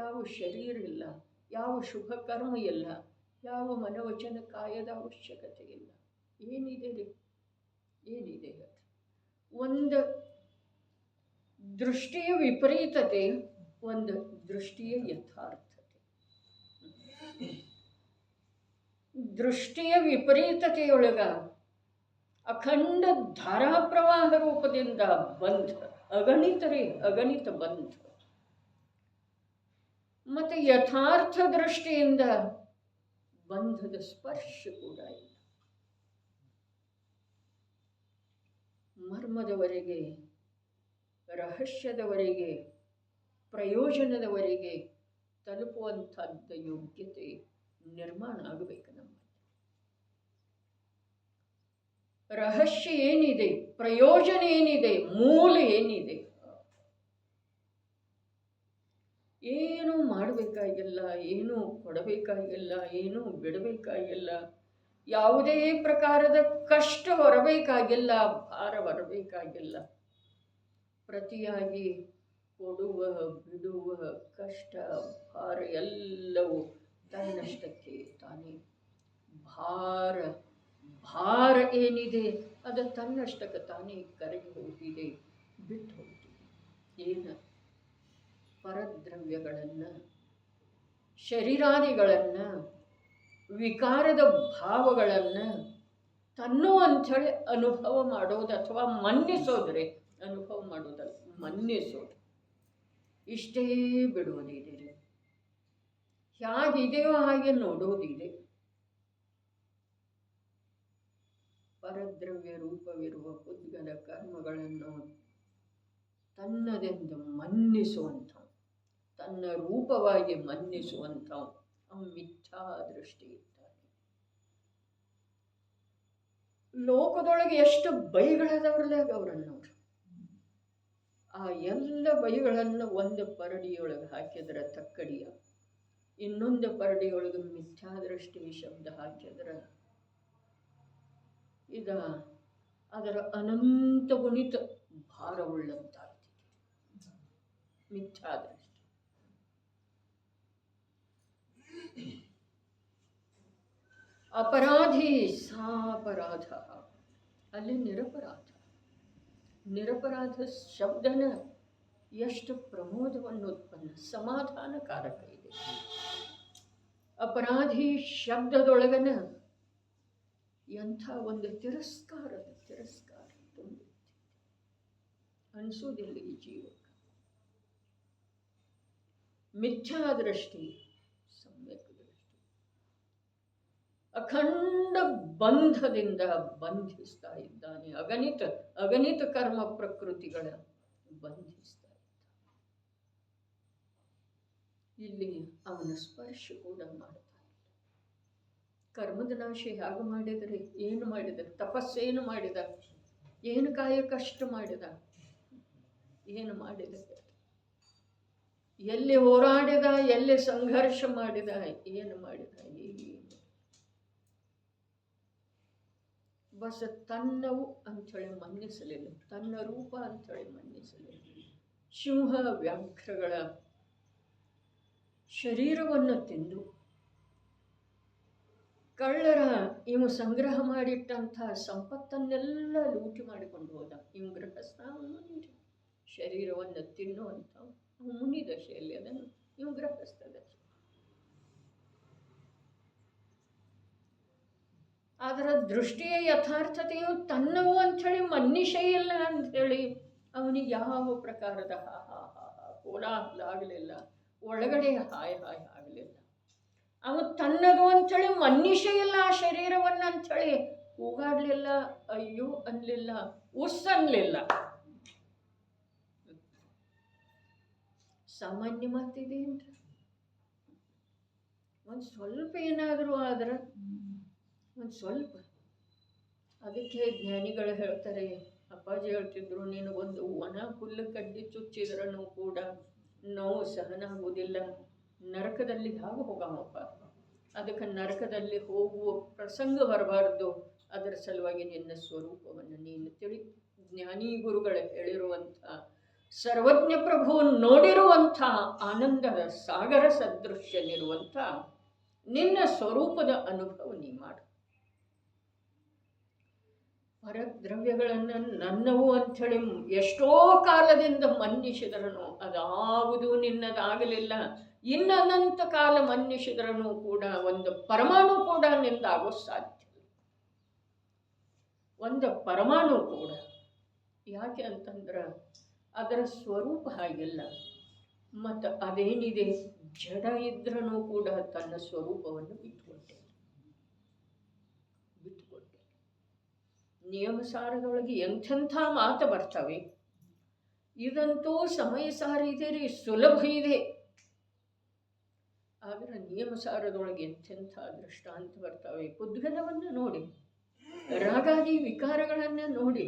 ಯಾವ ಶರೀರ ಇಲ್ಲ, ಯಾವ ಶುಭ ಕರ್ಮ ಇಲ್ಲ, ಯಾವ ಮನವಚನ ಕಾಯದ ಅವಶ್ಯಕತೆ ಇಲ್ಲ. ಏನಿದೆ ರೀ? ಏನಿದೆ? ಒಂದು ದೃಷ್ಟಿಯ ವಿಪರೀತತೆ, ಒಂದು ದೃಷ್ಟಿಯ ಯಥಾರ್ಥತೆ. ದೃಷ್ಟಿಯ ವಿಪರೀತತೆಯೊಳಗ ಅಖಂಡ ಧಾರಾಪ್ರವಾಹ ರೂಪದಿಂದ ಬಂಧ, ಅಗಣಿತ ಬಂಧ. ಮತ್ತು ಯಥಾರ್ಥ ದೃಷ್ಟಿಯಿಂದ ಬಂಧದ ಸ್ಪರ್ಶ ಕೂಡ ಇಲ್ಲ. ಮರ್ಮದವರೆಗೆ, ರಹಸ್ಯದವರೆಗೆ, ಪ್ರಯೋಜನದವರೆಗೆ ತಲುಪುವಂಥದ್ದ ಯೋಗ್ಯತೆ ನಿರ್ಮಾಣ ಆಗಬೇಕು ನಮ್ಮಲ್ಲಿ. ರಹಸ್ಯ ಏನಿದೆ, ಪ್ರಯೋಜನ ಏನಿದೆ, ಮೂಲ ಏನಿದೆ, ಏನೂ ಮಾಡಬೇಕಾಗಿಲ್ಲ, ಏನೂ ಕೊಡಬೇಕಾಗಿಲ್ಲ, ಏನೂ ಬಿಡಬೇಕಾಗಿಲ್ಲ, ಯಾವುದೇ ಪ್ರಕಾರದ ಕಷ್ಟ ಹೊರಬೇಕಾಗಿಲ್ಲ, ಭಾರ ಬರಬೇಕಾಗಿಲ್ಲ. ಪ್ರತಿಯಾಗಿ ಕೊಡುವ, ಬಿಡುವ, ಕಷ್ಟ, ಭಾರ ಎಲ್ಲವೂ ತನ್ನಷ್ಟಕ್ಕೆ ತಾನೇ. ಭಾರ ಏನಿದೆ ಅದು ತನ್ನಷ್ಟಕ್ಕೆ ತಾನೇ ಕರಗಿ ಹೋಗಿದೆ, ಬಿಟ್ಟು ಹೋಗಿದೆ. ಏನು? ಪರದ್ರವ್ಯಗಳನ್ನು, ಶರೀರಾದಿಗಳನ್ನು, ವಿಕಾರದ ಭಾವಗಳನ್ನು ತನ್ನೋ ಅಂಥೇಳಿ ಅನುಭವ ಮಾಡೋದು ಅಥವಾ ಮನ್ನಿಸೋದ್ರೆ, ಅನುಭವ ಮಾಡೋದಲ್ಲ, ಮನ್ನಿಸೋದು. ಇಷ್ಟೇ ಬಿಡುವುದಿದೆ, ಹೇಗಿದೆಯೋ ಹಾಗೆ ನೋಡೋದಿದೆ. ಪರದ್ರವ್ಯ ರೂಪವಿರುವ ಪುದ್ಗಲ ಕರ್ಮಗಳನ್ನು ತನ್ನದೆಂದು ಮನ್ನಿಸುವಂಥ, ತನ್ನ ರೂಪವಾಗಿ ಮನ್ನಿಸುವಂಥ ಅವನು ಮಿಥ್ಯಾ ದೃಷ್ಟಿ ಇರ್ತಾನೆ. ಲೋಕದೊಳಗೆ ಎಷ್ಟು ಬೈಗಳದವ್ರಲ್ಲ ಅವರನ್ನವರು. ಆ ಎಲ್ಲ ಬೈಗಳನ್ನು ಒಂದು ಪರಡಿಯೊಳಗೆ ಹಾಕಿದ್ರೆ ತಕ್ಕಡಿಯ, ಇನ್ನೊಂದು ಪರಡಿಯೊಳಗೆ ಮಿಥ್ಯಾ ದೃಷ್ಟಿ ಶಬ್ದ ಹಾಕಿದ್ರೆ ಅದರ ಅನಂತ ಗುಣಿತ ಭಾರವುಳ್ಳಂತಾಗ್ತಿದೆ ಮಿಥ್ಯಾ ದೃಷ್ಟಿ. ಅಪರಾಧಿ ಸಾಪರಾಧ, ಅಲ್ಲಿ ನಿರಪರಾಧ. ನಿರಪರಾಧ ಶಬ್ದನ ಎಷ್ಟು ಪ್ರಮೋದವನ್ನು ಉತ್ಪನ್ನ, ಸಮಾಧಾನಕಾರಕ ಇದೆ. ಅಪರಾಧಿ ಶಬ್ದದೊಳಗನ ಎಂಥ ಒಂದು ತಿರಸ್ಕಾರ ತುಂಬಿದೆ, ಅನಿಸೋದಿಲ್ಲ ಈ ಜೀವಕ್ಕೆ. ಮಿಥ್ಯಾ ದೃಷ್ಟಿ, ಸಮ್ಯಕ್ ದೃಷ್ಟಿ ಅಖಂಡ ಬಂಧದಿಂದ ಬಂಧಿಸ್ತಾ ಇದ್ದಾನೆ. ಅಗಣಿತ ಕರ್ಮ ಪ್ರಕೃತಿಗಳ ಬಂಧಿಸ್ತಾ ಇದ್ದಾನೆ. ಇಲ್ಲಿ ಅವನ ಸ್ಪರ್ಶ ಕೂಡ ಮಾಡ್ತಾ ಇಲ್ಲ. ಕರ್ಮದ ನಾಶ ಹೇಗೆ ಮಾಡಿದರೆ, ಏನು ಮಾಡಿದ, ತಪಸ್ಸೇನು ಮಾಡಿದ, ಏನು ಕಾಯ ಕಷ್ಟ ಮಾಡಿದ, ಏನು ಮಾಡಿದ, ಎಲ್ಲಿ ಹೋರಾಡಿದ, ಎಲ್ಲಿ ಸಂಘರ್ಷ ಮಾಡಿದ, ಏನು ಮಾಡಿದ, ಏನು ಬಸ್ ತನ್ನವು ಅಂಥೇಳಿ ಮನ್ನಿಸಲಿಲ್ಲ, ತನ್ನ ರೂಪ ಅಂಥೇಳಿ ಮನ್ನಿಸಲಿಲ್ಲ. ಸಿಂಹ ವ್ಯಾಘ್ರಗಳ ಶರೀರವನ್ನು ತಿಂದು ಕಳ್ಳರ ಇವು ಸಂಗ್ರಹ ಮಾಡಿಟ್ಟಂಥ ಸಂಪತ್ತನ್ನೆಲ್ಲ ಲೂಟಿ ಮಾಡಿಕೊಂಡು ಹೋದ. ಇವು ಗೃಹಸ್ಥ, ಶರೀರವನ್ನು ತಿನ್ನುವಂಥ ಮುನಿ ದಶೆಯಲ್ಲಿ ಅದನ್ನು, ಇವು ಗೃಹಸ್ಥ ದಶೆ. ಅದರ ದೃಷ್ಟಿಯ ಯಥಾರ್ಥತೆಯು ತನ್ನವು ಅಂಥೇಳಿ ಮನ್ನಿಷೇ ಇಲ್ಲ ಅಂಥೇಳಿ ಅವನಿಗೆ ಯಾವ ಪ್ರಕಾರದ ಕೋಲಾಹಲ ಆಗಲಿಲ್ಲ, ಒಳಗಡೆ ಹಾಯ್ ಆಗಲಿಲ್ಲ. ಅವನು ತನ್ನದು ಅಂಥೇಳಿ ಮನ್ನಿಷೇ ಇಲ್ಲ ಆ ಶರೀರವನ್ನು ಅಂಥೇಳಿ ಕೂಗಾಡಲಿಲ್ಲ, ಅಯ್ಯೋ ಅನ್ನಲಿಲ್ಲ, ಅನ್ನಲಿಲ್ಲ. ಸಾಮಾನ್ಯ ಮಾತಿದೆ ಅಂತ ಒಂದು ಸ್ವಲ್ಪ ಏನಾದರೂ ಆದ್ರೆ, ಒಂದು ಸ್ವಲ್ಪ. ಅದಕ್ಕೆ ಜ್ಞಾನಿಗಳು ಹೇಳ್ತಾರೆ, ಅಪ್ಪಾಜಿ ಹೇಳ್ತಿದ್ರು, ನೀನು ಒಂದು ಒಣ ಹುಲ್ಲು ಕಡ್ಡಿ ಚುಚ್ಚಿದ್ರೂ ಕೂಡ ನೋವು ಸಹನ ಆಗುವುದಿಲ್ಲ, ನರಕದಲ್ಲಿ ಹಾಗೆ ಹೋಗಮ್ಮಪ್ಪ. ಅದಕ್ಕೆ ನರಕದಲ್ಲಿ ಹೋಗುವ ಪ್ರಸಂಗ ಬರಬಾರ್ದು, ಅದರ ಸಲುವಾಗಿ ನಿನ್ನ ಸ್ವರೂಪವನ್ನು ನೀನು ತಿಳಿ. ಜ್ಞಾನಿ ಗುರುಗಳು ಹೇಳಿರುವಂಥ, ಸರ್ವಜ್ಞ ಪ್ರಭು ನೋಡಿರುವಂಥ ಆನಂದದ ಸಾಗರ ಸದೃಶ್ಯನಿರುವಂಥ ನಿನ್ನ ಸ್ವರೂಪದ ಅನುಭವ ನೀ ಮಾಡು. ಪರದ್ರವ್ಯಗಳನ್ನು ನನ್ನವು ಅಂಥೇಳಿ ಎಷ್ಟೋ ಕಾಲದಿಂದ ಮನ್ನಿಸಿದರನು ಅದಾವುದೂ ನಿನ್ನದಾಗಲಿಲ್ಲ. ಇನ್ನು ಅನಂತ ಕಾಲ ಮನ್ನಿಸಿದರನು ಕೂಡ ಒಂದು ಪರಮಾಣು ಕೂಡ ನಿಂದಾಗೋ ಸಾಧ್ಯ, ಒಂದು ಪರಮಾಣು ಕೂಡ. ಯಾಕೆ ಅಂತಂದ್ರೆ ಅದರ ಸ್ವರೂಪ ಹಾಗಿಲ್ಲ. ಮತ್ತು ಅದೇನಿದೆ ಜಡ ಇದ್ರೂ ಕೂಡ ತನ್ನ ಸ್ವರೂಪವನ್ನು ಬಿಟ್ಟುಕೊಟ್ಟೆ. ನಿಯಮಸಾರದೊಳಗೆ ಎಂಥೆಂಥ ಮಾತು ಬರ್ತವೆ. ಇದಂತೂ ಸಮಯ ಸಾರ ಇದೆ ರೀ, ಸುಲಭ ಇದೆ. ಆದರೆ ನಿಯಮಸಾರದೊಳಗೆ ಎಂಥೆಂಥ ದೃಷ್ಟಾಂತ ಬರ್ತವೆ. ಪುದ್ಗಲವನ್ನು ನೋಡಿ, ರಾಗಾದಿ ವಿಕಾರಗಳನ್ನು ನೋಡಿ,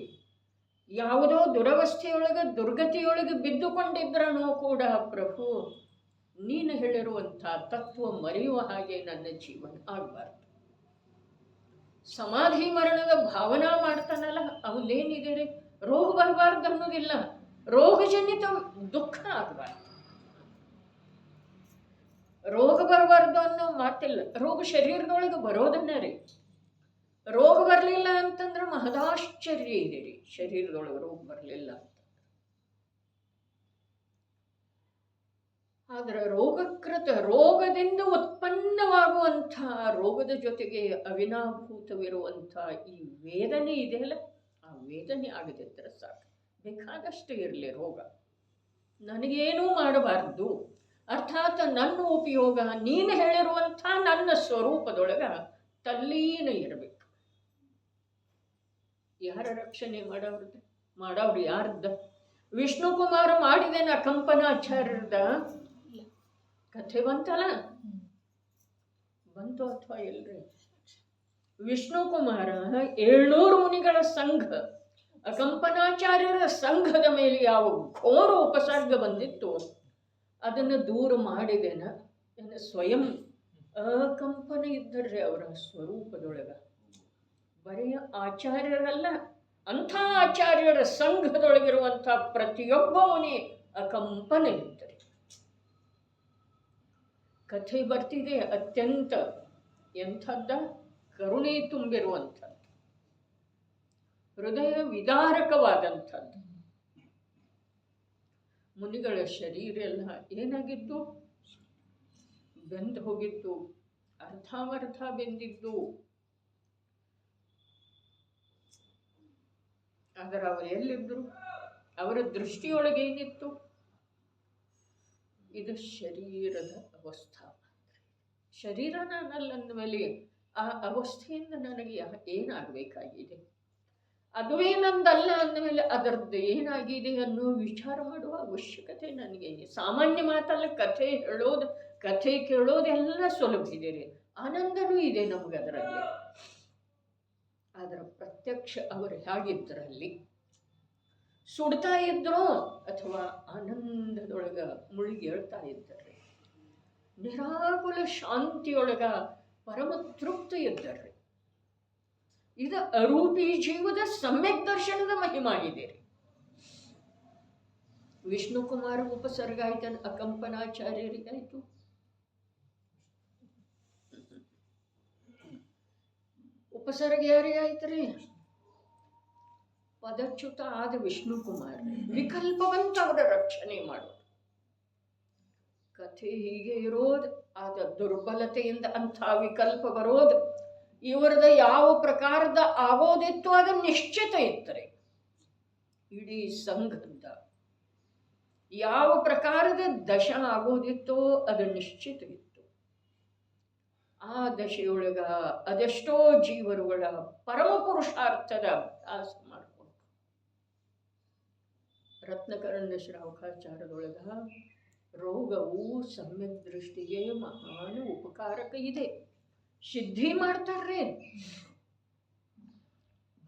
ಯಾವುದೋ ದುರವಸ್ಥೆಯೊಳಗೆ ದುರ್ಗತಿಯೊಳಗೆ ಬಿದ್ದುಕೊಂಡಿದ್ರನೋ ಕೂಡ ಪ್ರಭು ನೀನು ಹೇಳಿರುವಂಥ ತತ್ವ ಮರೆಯುವ ಹಾಗೆ ನನ್ನ ಜೀವನ ಆಗಬಾರ್ದು. ಸಮಾಧಿ ಮರಣದ ಭಾವನಾ ಮಾಡ್ತಾನಲ್ಲ, ಅವನೇನಿದೆ ರೀ, ರೋಗ ಬರಬಾರ್ದು ಅನ್ನೋದಿಲ್ಲ, ರೋಗಜನಿತ ದುಃಖ ಆಗಬಾರ್ದು. ರೋಗ ಬರಬಾರ್ದು ಅನ್ನೋ ಮಾತಿಲ್ಲ. ರೋಗ ಶರೀರದೊಳಗೆ ಬರೋದನ್ನ ರೀ. ರೋಗ ಬರಲಿಲ್ಲ ಅಂತಂದ್ರೆ ಮಹದಾಶ್ಚರ್ಯ ಇದೆ ರೀ, ಶರೀರದೊಳಗೆ ರೋಗ ಬರಲಿಲ್ಲ ಅಂತ. ಆದರೆ ರೋಗಕೃತ, ರೋಗದಿಂದ ಉತ್ಪನ್ನವಾಗುವಂಥ ರೋಗದ ಜೊತೆಗೆ ಅವಿನಾಭೂತವಿರುವಂಥ ಈ ವೇದನೆ ಇದೆಯಲ್ಲ, ಆ ವೇದನೆ ಆಗದಿದ್ದರೆ ಸಾಕು. ಬೇಕಾದಷ್ಟು ಇರಲಿ ರೋಗ, ನನಗೇನೂ ಮಾಡಬಾರ್ದು. ಅರ್ಥಾತ್ ನನ್ನ ಉಪಯೋಗ ನೀನು ಹೇಳಿರುವಂಥ ನನ್ನ ಸ್ವರೂಪದೊಳಗೆ ತಲ್ಲೀನ ಇರಬೇಕು. ಯಾರ ರಕ್ಷಣೆ ಮಾಡೋರು ಯಾರ್ದ? ವಿಷ್ಣು ಕುಮಾರ ಮಾಡಿದೇನ ಕಂಪನಾಚಾರ್ಯದ ಕಥೆ ಬಂತಲ್ಲ, ಬಂತು ಅಥವಾ ಇಲ್ರಿ? ವಿಷ್ಣು ಕುಮಾರ 700 ಮುನಿಗಳ ಸಂಘ, ಅಕಂಪನಾಚಾರ್ಯರ ಸಂಘದ ಮೇಲೆ ಯಾವ ಘೋರ ಉಪಸರ್ಗ ಬಂದಿತ್ತು ಅದನ್ನು ದೂರ ಮಾಡಿದೇನ. ಸ್ವಯಂ ಅಕಂಪನ ಇದ್ದರ್ರಿ ಅವರ ಸ್ವರೂಪದೊಳಗ. ಬರೀ ಆಚಾರ್ಯರಲ್ಲ, ಅಂಥ ಆಚಾರ್ಯರ ಸಂಘದೊಳಗಿರುವಂಥ ಪ್ರತಿಯೊಬ್ಬ ಮುನಿ ಅಕಂಪನ ಇದ್ದರೆ. ಕಥೆ ಬರ್ತಿದೆ ಅತ್ಯಂತ ಎಂಥದ್ದ ಕರುಣೆ ತುಂಬಿರುವಂಥದ್ದು, ಹೃದಯ ವಿದಾರಕವಾದಂಥದ್ದು. ಮುನಿಗಳ ಶರೀರ ಎಲ್ಲ ಏನಾಗಿತ್ತು? ಬೆಂದು ಹೋಗಿತ್ತು, ಅರ್ಧಾವರ್ಧ ಬೆಂದಿದ್ದು. ಆದರೆ ಅವರು ಎಲ್ಲಿದ್ದರು? ಅವರ ದೃಷ್ಟಿಯೊಳಗೆ ಏನಿತ್ತು? ಇದು ಶರೀರದ ಅವಸ್ಥಾ. ಶರೀರ ನಾನಲ್ಲ ಅಂದಮೇಲೆ ಆ ಅವಸ್ಥೆಯಿಂದ ನನಗೆ ಏನಾಗಬೇಕಾಗಿದೆ, ಅದುವೇ ನಂದಲ್ಲ ಅಂದಮೇಲೆ ಅದರದ್ದು ಏನಾಗಿದೆ ಅನ್ನೋ ವಿಚಾರ ಮಾಡುವ ಅವಶ್ಯಕತೆ ನನಗೆ. ಸಾಮಾನ್ಯ ಮಾತಲ್ಲ ಕಥೆ ಹೇಳೋದು, ಕಥೆ ಕೇಳೋದೆಲ್ಲ ಸುಲಭ ಇದೆ ರೀ, ಆನಂದನೂ ಇದೆ ನಮ್ಗೆ ಅದರಲ್ಲಿ. ಅದರ ಪ್ರತ್ಯಕ್ಷ ಅವರು ಹೇಗಿದ್ದರಲ್ಲಿ ಸುಡ್ತಾ ಇದ್ರೋ ಅಥವಾ ಆನಂದದೊಳಗ ಮುಳುಗಿ ಹೇಳ್ತಾ ಇದ್ದಾರೆ, ನಿರಾಕುಲ ಶಾಂತಿಯೊಳಗ ಪರಮ ತೃಪ್ತಿ ಇದ್ದಾರೆ. ಇದು ಅರೂಪಿ ಜೀವದ ಸಮ್ಯಕ್ ದರ್ಶನದ ಮಹಿಮಾಗಿದೆ ರೀ. ವಿಷ್ಣು ಕುಮಾರ ಉಪಸರ್ಗ ಆಯ್ತು, ಅಕಂಪನಾಚಾರ್ಯರಿಗಾಯ್ತು. ಉಪಸರ್ಗ ಯಾರಿಗಾಯ್ತು ರೀ? ಪದಚ್ಯುತ ಆದ ವಿಷ್ಣು ಕುಮಾರ. ವಿಕಲ್ಪವಂತ ಅವರ ರಕ್ಷಣೆ ಮಾಡೋದು. ಕಥೆ ಹೀಗೆ ಇರೋದು, ಆದ ದುರ್ಬಲತೆಯಿಂದ ಅಂಥ ವಿಕಲ್ಪ ಬರೋದು. ಇವರದ ಯಾವ ಪ್ರಕಾರದ ಆಗೋದಿತ್ತು ಅದು ನಿಶ್ಚಿತ ಇತ್ತರೆ. ಇಡೀ ಸಂಘದ ಯಾವ ಪ್ರಕಾರದ ದಶ ಆಗೋದಿತ್ತೋ ಅದು ನಿಶ್ಚಿತ ಇತ್ತು. ಆ ದಶೆಯೊಳಗ ಅದೆಷ್ಟೋ ಜೀವರುಗಳ ಪರಮ ಪುರುಷಾರ್ಥದ ಅಭ್ಯಾಸ ಮಾಡಿಕೊಂಡು ರತ್ನಕರಣ್ಯ ಶ್ರಾವಕಾಚಾರದೊಳಗ ರೋಗವು ಸಮ್ಯಕ್ ದೃಷ್ಟಿಗೆ ಮಹಾನ್ ಉಪಕಾರಕ ಇದೆ. ಸಿದ್ಧಿ ಮಾಡ್ತಾರ್ರಿ.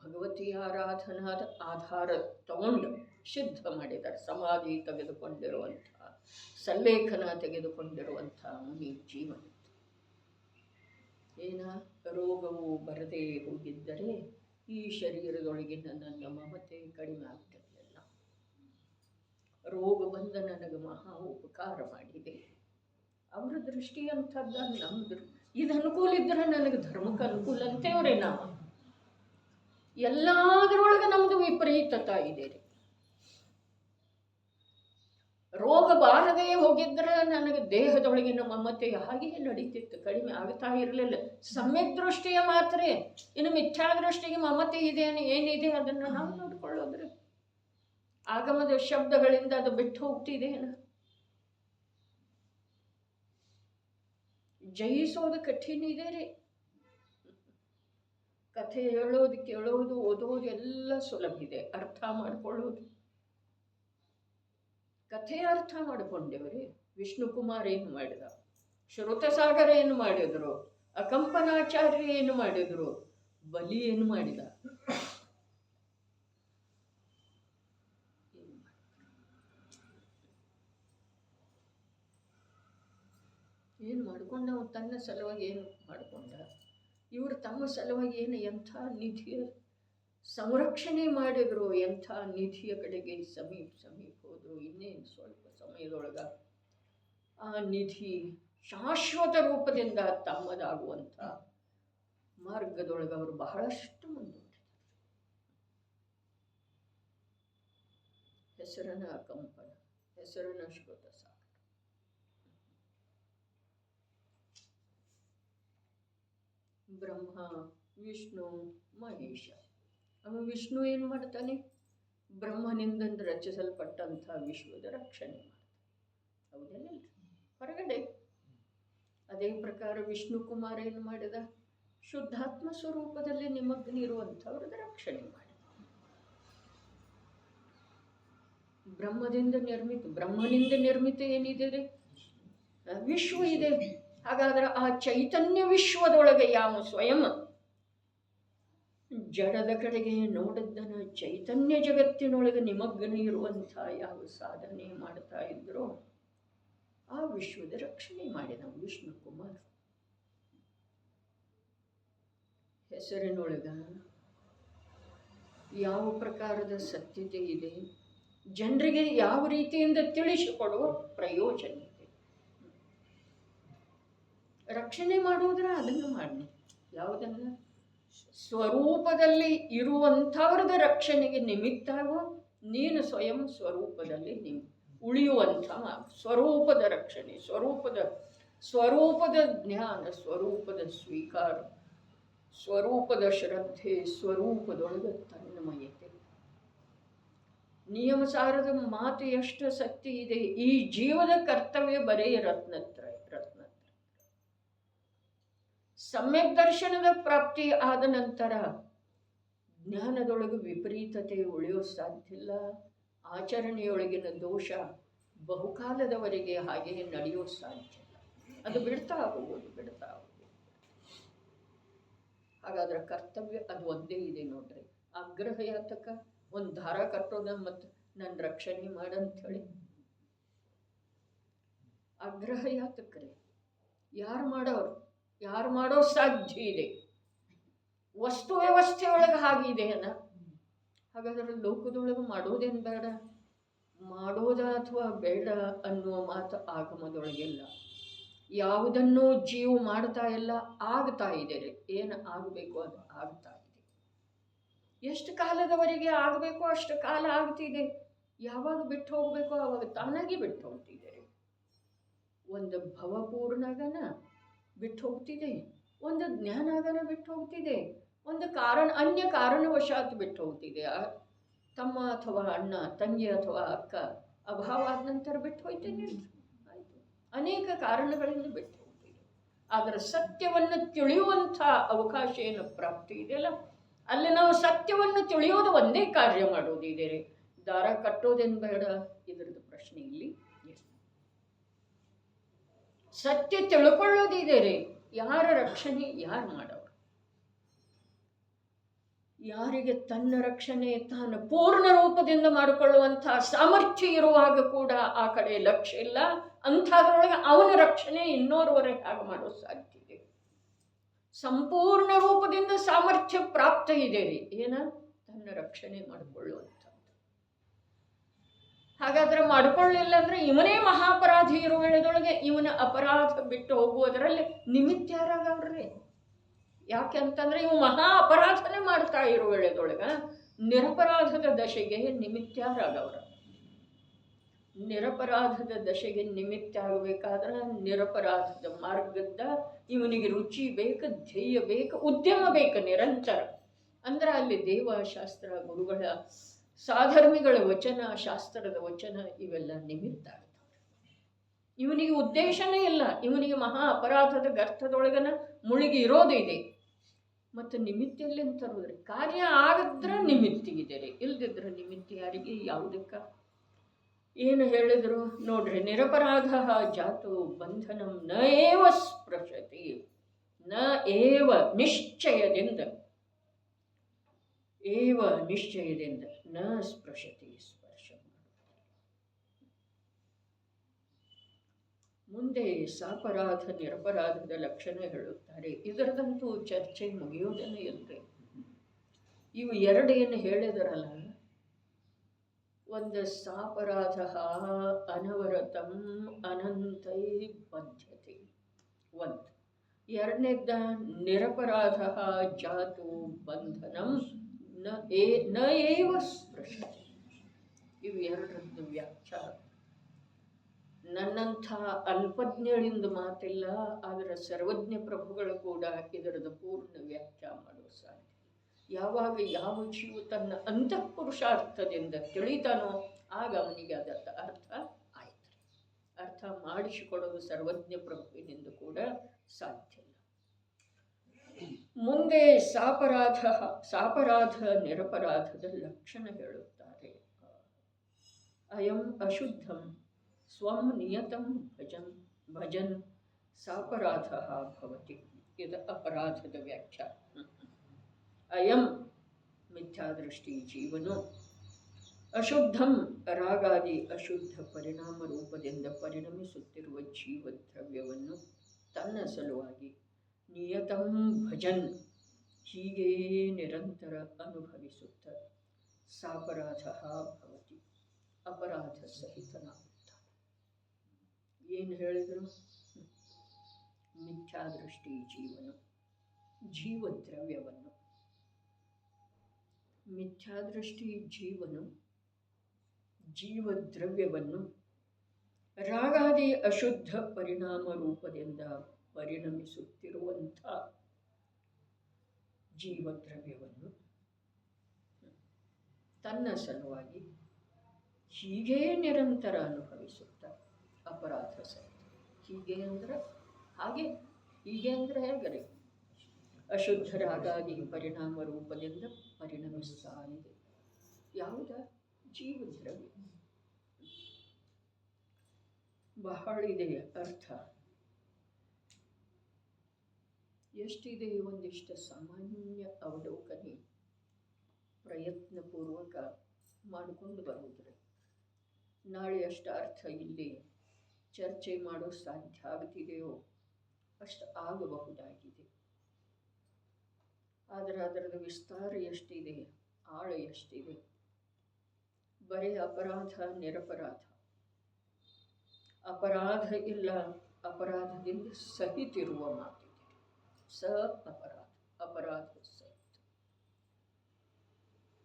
ಭಗವತಿ ಆರಾಧನಾದ ಆಧಾರ ತಗೊಂಡು ಸಿದ್ಧ ಮಾಡಿದ್ದಾರೆ. ಸಮಾಧಿ ತೆಗೆದುಕೊಂಡಿರುವಂಥ, ಸಲ್ಲೇಖನ ತೆಗೆದುಕೊಂಡಿರುವಂಥ ಮುನಿ ಜೀವನ. ಏನ ರೋಗವು ಬರದೇ ಹೋಗಿದ್ದರೆ ಈ ಶರೀರದೊಳಗಿನ ನನ್ನ ಮಮತೆ ಕಡಿಮೆ ಆಗ್ತಿರಲಿಲ್ಲ. ರೋಗ ಬಂದ ನನಗೆ ಮಹಾ ಉಪಕಾರ ಮಾಡಿದೆ. ಅವರ ದೃಷ್ಟಿ ಅಂಥದ್ದು, ನಮ್ಮ ಇದು ಅನುಕೂಲ ಇದ್ದರೆ ನನಗೆ ಧರ್ಮಕ್ಕೆ ಅನುಕೂಲ ಅಂತೇವ್ರೆ ನಾವು. ಎಲ್ಲದರೊಳಗೆ ನಮ್ಮದು ವಿಪರೀತತ ಇದೆ ರೀ. ರೋಗ ಬಾರದೇ ಹೋಗಿದ್ರೆ ನನಗೆ ದೇಹದೊಳಗಿನ ಮಮತೆ ಹಾಗೆಯೇ ನಡೀತಿತ್ತು, ಕಡಿಮೆ ಆಗ್ತಾ ಇರಲಿಲ್ಲ. ಸಮ್ಯಕ್ ದೃಷ್ಟಿಯ ಮಾತ್ರ. ಇನ್ನು ಮಿಥ್ಯಾ ದೃಷ್ಟಿಗೆ ಮಮತೆ ಇದೆ ಏನಿದೆ ಅದನ್ನು ನಾವು ನೋಡ್ಕೊಳ್ಳೋದ್ರಿ. ಆಗಮದ ಶಬ್ದಗಳಿಂದ ಅದು ಬಿಟ್ಟು ಹೋಗ್ತಿದೇನ? ಜಯಿಸೋದು ಕಠಿಣ ಇದೆ ರೀ. ಕಥೆ ಹೇಳೋದು, ಕೇಳೋದು, ಓದೋದು ಎಲ್ಲ ಸುಲಭ ಇದೆ. ಅರ್ಥ ಮಾಡ್ಕೊಳ್ಳೋದು, ಕಥೆ ಅರ್ಥ ಮಾಡಿಕೊಂಡೇವ್ರಿ. ವಿಷ್ಣು ಕುಮಾರ್ ಏನು ಮಾಡಿದ, ಶ್ರುತಸಾಗರ ಏನು ಮಾಡಿದ್ರು, ಅಕಂಪನಾಚಾರ್ಯ ಏನು ಮಾಡಿದ್ರು, ಬಲಿ ಏನು ಮಾಡಿದ, ಏನು ಮಾಡಿಕೊಂಡ? ಅವನು ತನ್ನ ಸಲುವಾಗಿ ಏನು ಮಾಡಿಕೊಂಡ? ಇವರು ತಮ್ಮ ಸಲುವಾಗಿ ಏನು ಎಂಥ ನಿಧಿಯ ಸಂರಕ್ಷಣೆ ಮಾಡಿದ್ರು, ಎಂಥ ನಿಧಿಯ ಕಡೆಗೆ ಸಮೀಪ ಹೋದರು. ಇನ್ನೇನು ಸ್ವಲ್ಪ ಸಮಯದೊಳಗೆ ಆ ನಿಧಿ ಶಾಶ್ವತ ರೂಪದಿಂದ ತಮ್ಮದಾಗುವಂಥ ಮಾರ್ಗದೊಳಗೆ ಅವರು ಬಹಳಷ್ಟು ಮುಂದುವರಿದರು. ಹೆಸರನ ಅಕಂಪನ, ಹೆಸರನ ಶ್ರುತ ಸಾಗರ. ಬ್ರಹ್ಮ, ವಿಷ್ಣು, ಮಹೇಶ. ಅವ ವಿಷ್ಣು ಏನು ಮಾಡ್ತಾನೆ? ಬ್ರಹ್ಮನಿಂದ ರಚಿಸಲ್ಪಟ್ಟಂಥ ವಿಶ್ವದ ರಕ್ಷಣೆ ಮಾಡ್ತಾನೆ. ಹೌದಲ್ಲ? ಹೊರಗಡೆ ಅದೇ ಪ್ರಕಾರ ವಿಷ್ಣು ಕುಮಾರ ಏನು ಮಾಡಿದ? ಶುದ್ಧಾತ್ಮ ಸ್ವರೂಪದಲ್ಲಿ ನಿಮಗ್ನಿರುವಂಥವ್ರದ ರಕ್ಷಣೆ ಮಾಡಿದ. ಬ್ರಹ್ಮನಿಂದ ನಿರ್ಮಿತ ಏನಿದೆ ರೀ? ವಿಶ್ವ ಇದೆ. ಹಾಗಾದ್ರೆ ಆ ಚೈತನ್ಯ ವಿಶ್ವದೊಳಗೆ ಯಾವ ಸ್ವಯಂ ಜಡದ ಕಡೆಗೆ ನೋಡಿದ್ದನ ಚೈತನ್ಯ ಜಗತ್ತಿನೊಳಗೆ ನಿಮಗ್ನ ಇರುವಂಥ ಯಾವ ಸಾಧನೆ ಮಾಡ್ತಾ ಇದ್ರೋ ಆ ವಿಶ್ವದ ರಕ್ಷಣೆ ಮಾಡಿದ ವಿಷ್ಣು ಕುಮಾರ್. ಹೆಸರಿನೊಳಗ ಯಾವ ಪ್ರಕಾರದ ಸತ್ಯತೆ ಇದೆ, ಜನರಿಗೆ ಯಾವ ರೀತಿಯಿಂದ ತಿಳಿಸಿಕೊಡುವ ಪ್ರಯೋಜನ ಇದೆ. ರಕ್ಷಣೆ ಮಾಡುವುದ್ರ ಅದನ್ನು ಮಾಡಿ. ಯಾವುದನ್ನು? ಸ್ವರೂಪದಲ್ಲಿ ಇರುವಂಥವ್ರದ ರಕ್ಷಣೆಗೆ ನಿಮಿತ್ತಾಗೋ ನೀನು ಸ್ವಯಂ ಸ್ವರೂಪದಲ್ಲಿ ಉಳಿಯುವಂಥ ಸ್ವರೂಪದ ರಕ್ಷಣೆ, ಸ್ವರೂಪದ ಜ್ಞಾನ, ಸ್ವರೂಪದ ಸ್ವೀಕಾರ, ಸ್ವರೂಪದ ಶ್ರದ್ಧೆ, ಸ್ವರೂಪದೊಳಗೆ ತನ್ಮಯತೆ. ನಿಯಮಸಾರದ ಮಾತು ಎಷ್ಟು ಸತ್ಯ ಇದೆ. ಈ ಜೀವದ ಕರ್ತವ್ಯ ಬರೇ ರತ್ನತ್ರಯ. ಸಮ್ಯಕ್ ದರ್ಶನದ ಪ್ರಾಪ್ತಿ ಆದ ನಂತರ ಜ್ಞಾನದೊಳಗೆ ವಿಪರೀತತೆ ಉಳಿಯೋ ಸಾಧ್ಯ ಇಲ್ಲ. ಆಚರಣೆಯೊಳಗಿನ ದೋಷ ಬಹುಕಾಲದವರೆಗೆ ಹಾಗೆಯೇ ನಡೆಯೋ ಸಾಧ್ಯ ಇಲ್ಲ. ಅದು ಬಿಡ್ತಾ ಹೋಗೋದು. ಹಾಗಾದ್ರೆ ಕರ್ತವ್ಯ ಅದು ಒಂದೇ ಇದೆ ನೋಡ್ರಿ. ಆಗ್ರಹ ಯಾತಕ? ಒಂದು ದಾರ ಕಟ್ಟೋದ ಮತ್ತು ನನ್ನ ರಕ್ಷಣೆ ಮಾಡಂಥೇಳಿ ಆಗ್ರಹ ಯಾತಕ್ರಿ? ಯಾರು ಮಾಡೋ ಸಾಧ್ಯ ಇದೆ? ವಸ್ತು ವ್ಯವಸ್ಥೆಯೊಳಗೆ ಹಾಗಿದೆ ಅನ್ನ. ಹಾಗಾದ್ರೆ ಲೋಕದೊಳಗೆ ಮಾಡೋದೇನು ಬೇಡ? ಮಾಡೋದ ಅಥವಾ ಬೇಡ ಅನ್ನುವ ಮಾತು ಆಗಮದೊಳಗಿಲ್ಲ. ಯಾವುದನ್ನು ಜೀವ ಮಾಡ್ತಾ ಇಲ್ಲ, ಆಗ್ತಾ ಇದೆ ರೀ. ಏನು ಆಗಬೇಕು ಅದು ಆಗ್ತಾ ಇದೆ. ಎಷ್ಟು ಕಾಲದವರೆಗೆ ಆಗಬೇಕು ಅಷ್ಟು ಕಾಲ ಆಗ್ತಿದೆ. ಯಾವಾಗ ಬಿಟ್ಟು ಹೋಗ್ಬೇಕು ಆವಾಗ ತಾನಾಗಿ ಬಿಟ್ಟು ಹೋಗ್ತಿದೆ. ಒಂದು ಭವಪೂರ್ಣಗನ ಬಿಟ್ಟು ಹೋಗ್ತಿದೆ, ಒಂದು ಜ್ಞಾನಾಗನ ಬಿಟ್ಟು ಹೋಗ್ತಿದೆ, ಒಂದು ಅನ್ಯ ಕಾರಣವಶಾತ್ ಬಿಟ್ಟು ಹೋಗ್ತಿದೆ. ತಮ್ಮ ಅಥವಾ ಅಣ್ಣ, ತಂಗಿ ಅಥವಾ ಅಕ್ಕ ಅಭಾವ ಆದ ನಂತರ ಬಿಟ್ಟು ಹೋಯ್ತೇನೆ. ಆಯಿತು, ಅನೇಕ ಕಾರಣಗಳಿಂದ ಬಿಟ್ಟು ಹೋಗ್ತಿದೆ. ಆದರೆ ಸತ್ಯವನ್ನು ತಿಳಿಯುವಂಥ ಅವಕಾಶ ಏನು ಪ್ರಾಪ್ತಿ ಇದೆಯಲ್ಲ, ಅಲ್ಲಿ ನಾವು ಸತ್ಯವನ್ನು ತಿಳಿಯೋದು ಒಂದೇ ಕಾರ್ಯ ಮಾಡೋದಿದೆ ರೀ. ದಾರ ಕಟ್ಟೋದೇನು ಬೇಡ, ಇದರದ್ದು ಪ್ರಶ್ನೆ ಇಲ್ಲಿ. ಸತ್ಯ ತಿಳ್ಕೊಳ್ಳೋದಿದೆ ರೀ. ಯಾರ ರಕ್ಷಣೆ ಯಾರು ಮಾಡೋರು? ಯಾರಿಗೆ ತನ್ನ ರಕ್ಷಣೆ ತಾನು ಪೂರ್ಣ ರೂಪದಿಂದ ಮಾಡಿಕೊಳ್ಳುವಂಥ ಸಾಮರ್ಥ್ಯ ಇರುವಾಗ ಕೂಡ ಆ ಕಡೆ ಲಕ್ಷ್ಯ ಇಲ್ಲ, ಅಂಥದ್ರೊಳಗೆ ಅವನ ರಕ್ಷಣೆ ಇನ್ನೋರ್ವರೆಗೆ ಹಾಗೆ ಮಾಡೋ ಸಾಧ್ಯ ಇದೆ. ಸಂಪೂರ್ಣ ರೂಪದಿಂದ ಸಾಮರ್ಥ್ಯ ಪ್ರಾಪ್ತ ಇದೆ ರೀ. ಏನ? ತನ್ನ ರಕ್ಷಣೆ ಮಾಡಿಕೊಳ್ಳುವಂಥದ್ದು. ಹಾಗಾದ್ರೆ ಮಾಡಿಕೊಳ್ಳಿಲ್ಲ ಅಂದ್ರೆ ಇವನೇ ಮಹಾಪರಾಧಿ ಇರುವ ವೇಳೆದೊಳಗೆ ಇವನ ಅಪರಾಧ ಬಿಟ್ಟು ಹೋಗುವುದರಲ್ಲಿ ನಿಮಿತ್ತ ಯಾರಾಗವ್ರಿ? ಯಾಕೆ ಅಂತಂದರೆ ಇವು ಮಹಾ ಅಪರಾಧನೆ ಮಾಡ್ತಾ ಇರೋ ವೇಳೆದೊಳಗೆ ನಿರಪರಾಧದ ದಶೆಗೆ ನಿಮಿತ್ತ ರಾಗವ್ರ. ನಿರಪರಾಧದ ದಶೆಗೆ ನಿಮಿತ್ತ ಆಗಬೇಕಾದ್ರೆ ನಿರಪರಾಧದ ಮಾರ್ಗದ ಇವನಿಗೆ ರುಚಿ ಬೇಕು, ಧ್ಯೇಯ ಬೇಕು, ಉದ್ಯಮ ಬೇಕು ನಿರಂತರ. ಅಂದ್ರೆ ಅಲ್ಲಿ ದೇವಶಾಸ್ತ್ರ, ಗುರುಗಳ, ಸಾಧರ್ಮಿಗಳ ವಚನ, ಶಾಸ್ತ್ರದ ವಚನ ಇವೆಲ್ಲ ನಿಮಿತ್ತ ಆಗ್ತವೆ. ಇವನಿಗೆ ಉದ್ದೇಶನೇ ಇಲ್ಲ, ಇವನಿಗೆ ಮಹಾ ಅಪರಾಧದ ಗರ್ಥದೊಳಗನ ಮುಳುಗಿ ಇರೋದಿದೆ. ಮತ್ತು ನಿಮಿತ್ತ ಎಲ್ಲಿಂದ ತರೋದ್ರಿ? ಕಾರ್ಯ ಆಗಿದ್ರೆ ನಿಮಿತ್ತಿಗಿದೆ, ಇಲ್ದಿದ್ರೆ ನಿಮಿತ್ತ ಯಾರಿಗೆ, ಯಾವುದಕ್ಕ? ಏನು ಹೇಳಿದ್ರು ನೋಡ್ರಿ, ನಿರಪರಾಧ ಜಾತು ಬಂಧನಂ ನ ಏವ ಸ್ಪೃಶತಿ, ನ ಏವ ನಿಶ್ಚಯದಿಂದ, ಏವ ನಿಶ್ಚಯದಿಂದ ನ ಸ್ಪೃಶತಿ, ಸ್ಪರ್ಶ. ಮುಂದೆ ಸಾಪರಾಧ ನಿರಪರಾಧದ ಲಕ್ಷಣ ಹೇಳುತ್ತಾರೆ. ಇದರದಂತೂ ಚರ್ಚೆ ಮುಗಿಯೋದನ್ನೇ ಇಲ್ಲದೆ, ಇವು ಎರಡು ಏನು ಹೇಳಿದರಲ್ಲ, ಒಂದು ಸಾಪರಾಧ ಅನವರತಂ ಅನಂತೈ ಬದ್ಧತೆ, ಒಂದು. ಎರಡನೇದ ನಿರಪರಾಧ ಜಾತು ಬಂಧನಂ ನ ಏವ ಸ್ಪೃಶತಿ. ಇವು ಎರಡರದ್ದು ವ್ಯಾಖ್ಯಾನ. ನನ್ನಂಥ ಅಲ್ಪಜ್ಞಳಿಂದ ಮಾತಿಲ್ಲ, ಆದರೆ ಸರ್ವಜ್ಞ ಪ್ರಭುಗಳು ಕೂಡ ಇದರದ ಪೂರ್ಣ ವ್ಯಾಖ್ಯಾನ ಮಾಡುವ ಸಾಧ್ಯ. ಯಾವಾಗ ಯಾವ ಜೀವ ತನ್ನ ಅಂತಃಪುರುಷಾರ್ಥದಿಂದ ತಿಳಿತಾನೋ ಆಗ ಅವನಿಗೆ ಅದರ ಅರ್ಥ ಆಯ್ತು. ಅರ್ಥ ಮಾಡಿಸಿಕೊಡೋದು ಸರ್ವಜ್ಞ ಪ್ರಭುವಿನಿಂದ ಕೂಡ ಸಾಧ್ಯ ಇಲ್ಲ. ಮುಂದೆ ಸಾಪರಾಧ ನಿರಪರಾಧದ ಲಕ್ಷಣ ಹೇಳುತ್ತಾರೆ. ಅಯಂ ಅಶುದ್ಧಂ ಸ್ವಂ ನಿಯತಂ ಭಜನ್ ಸಾಪರಾಧ ಭವತಿ. ಇದು ಅಪರಾಧದ ವ್ಯಾಖ್ಯಾನ. ಅಯಂ ಮಿಥ್ಯಾದೃಷ್ಟಿ ಜೀವನು, ಅಶುದ್ಧಂ ರಾಗಾದಿ ಅಶುದ್ಧ ಪರಿಣಾಮ ರೂಪದಿಂದ ಪರಿಣಮಿಸುತ್ತಿರುವ ಜೀವದ್ರವ್ಯವನ್ನು ತನ್ನ ಸಲುವಾಗಿ ನಿಯತಂ ಭಜನ್ ಹೀಗೇ ನಿರಂತರ ಅನುಭವಿಸುತ್ತ ಸಾಪರಾಧ ಭವತಿ, ಅಪರಾಧ ಸಹಿತನಾಗುತ್ತಾನೆ. ಏನು ಹೇಳಿದರು? ಮಿಥ್ಯಾದೃಷ್ಟಿ ಜೀವನು ಜೀವದ್ರವ್ಯವನ್ನು, ಮಿಥ್ಯಾದೃಷ್ಟಿ ಜೀವನು ಜೀವದ್ರವ್ಯವನ್ನು ರಾಗಾದಿ ಅಶುದ್ಧ ಪರಿಣಾಮ ರೂಪದಿಂದ ಪರಿಣಮಿಸುತ್ತಿರುವಂಥ ಜೀವದ್ರವ್ಯವನ್ನು ತನ್ನ ಸಲುವಾಗಿ ಹೀಗೇ ನಿರಂತರ ಅನುಭವಿಸುತ್ತ ಅಪರಾಧ ಸಹಿತ. ಹೀಗೆ ಅಂದ್ರೆ ಹಾಗೆ, ಹೀಗೆ ಅಂದರೆ ಹೇಗೆ? ಅಶುದ್ಧ ರಾಗಾದಿ ಪರಿಣಾಮ ರೂಪದಿಂದ ಪರಿಣಮಿಸ್ತಾ ಇದೆ. ಯಾವುದ? ಜೀವದ್ರವ್ಯ. ಬಹಳ ಇದೆ ಅರ್ಥ. ಎಷ್ಟಿದೆ? ಒಂದಿಷ್ಟು ಸಾಮಾನ್ಯ ಅವಲೋಕನೆ ಪ್ರಯತ್ನಪೂರ್ವಕ ಮಾಡಿಕೊಂಡು ಬರುವುದ್ರೆ ನಾಳೆ ಅಷ್ಟು ಅರ್ಥ ಇಲ್ಲಿ ಚರ್ಚೆ ಮಾಡೋ ಸಾಧ್ಯ ಆಗ್ತಿದೆಯೋ ಅಷ್ಟು ಆಗಬಹುದಾಗಿದೆ. ಆದರೆ ಅದರದ ವಿಸ್ತಾರ ಎಷ್ಟಿದೆ, ಆಳ ಎಷ್ಟಿದೆ. ಬರೀ ಅಪರಾಧ ನಿರಪರಾಧ, ಅಪರಾಧ ಇಲ್ಲ, ಅಪರಾಧದಿಂದ ಸಹಿತಿರುವ ಮಾತಿದೆ. ಸ ಅಪರಾಧ, ಅಪರಾಧ ಸಹಿತ.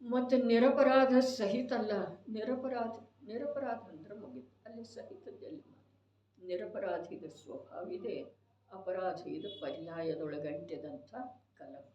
ಮತ್ತು ನಿರಪರಾಧ ಸಹಿತ ಅಲ್ಲ, ನಿರಪರಾಧ ಅಂದ್ರೆ ಮುಗಿತು, ಅಲ್ಲಿ ಸಹಿತದಲ್ಲಿ ಮಾತು. ನಿರಪರಾಧಿದ ಸ್ವಭಾವಿದೆ, ಅಪರಾಧಿದ ಪರ್ಯಾಯದೊಳಗಂಟಿದಂಥ ಕಲಂ.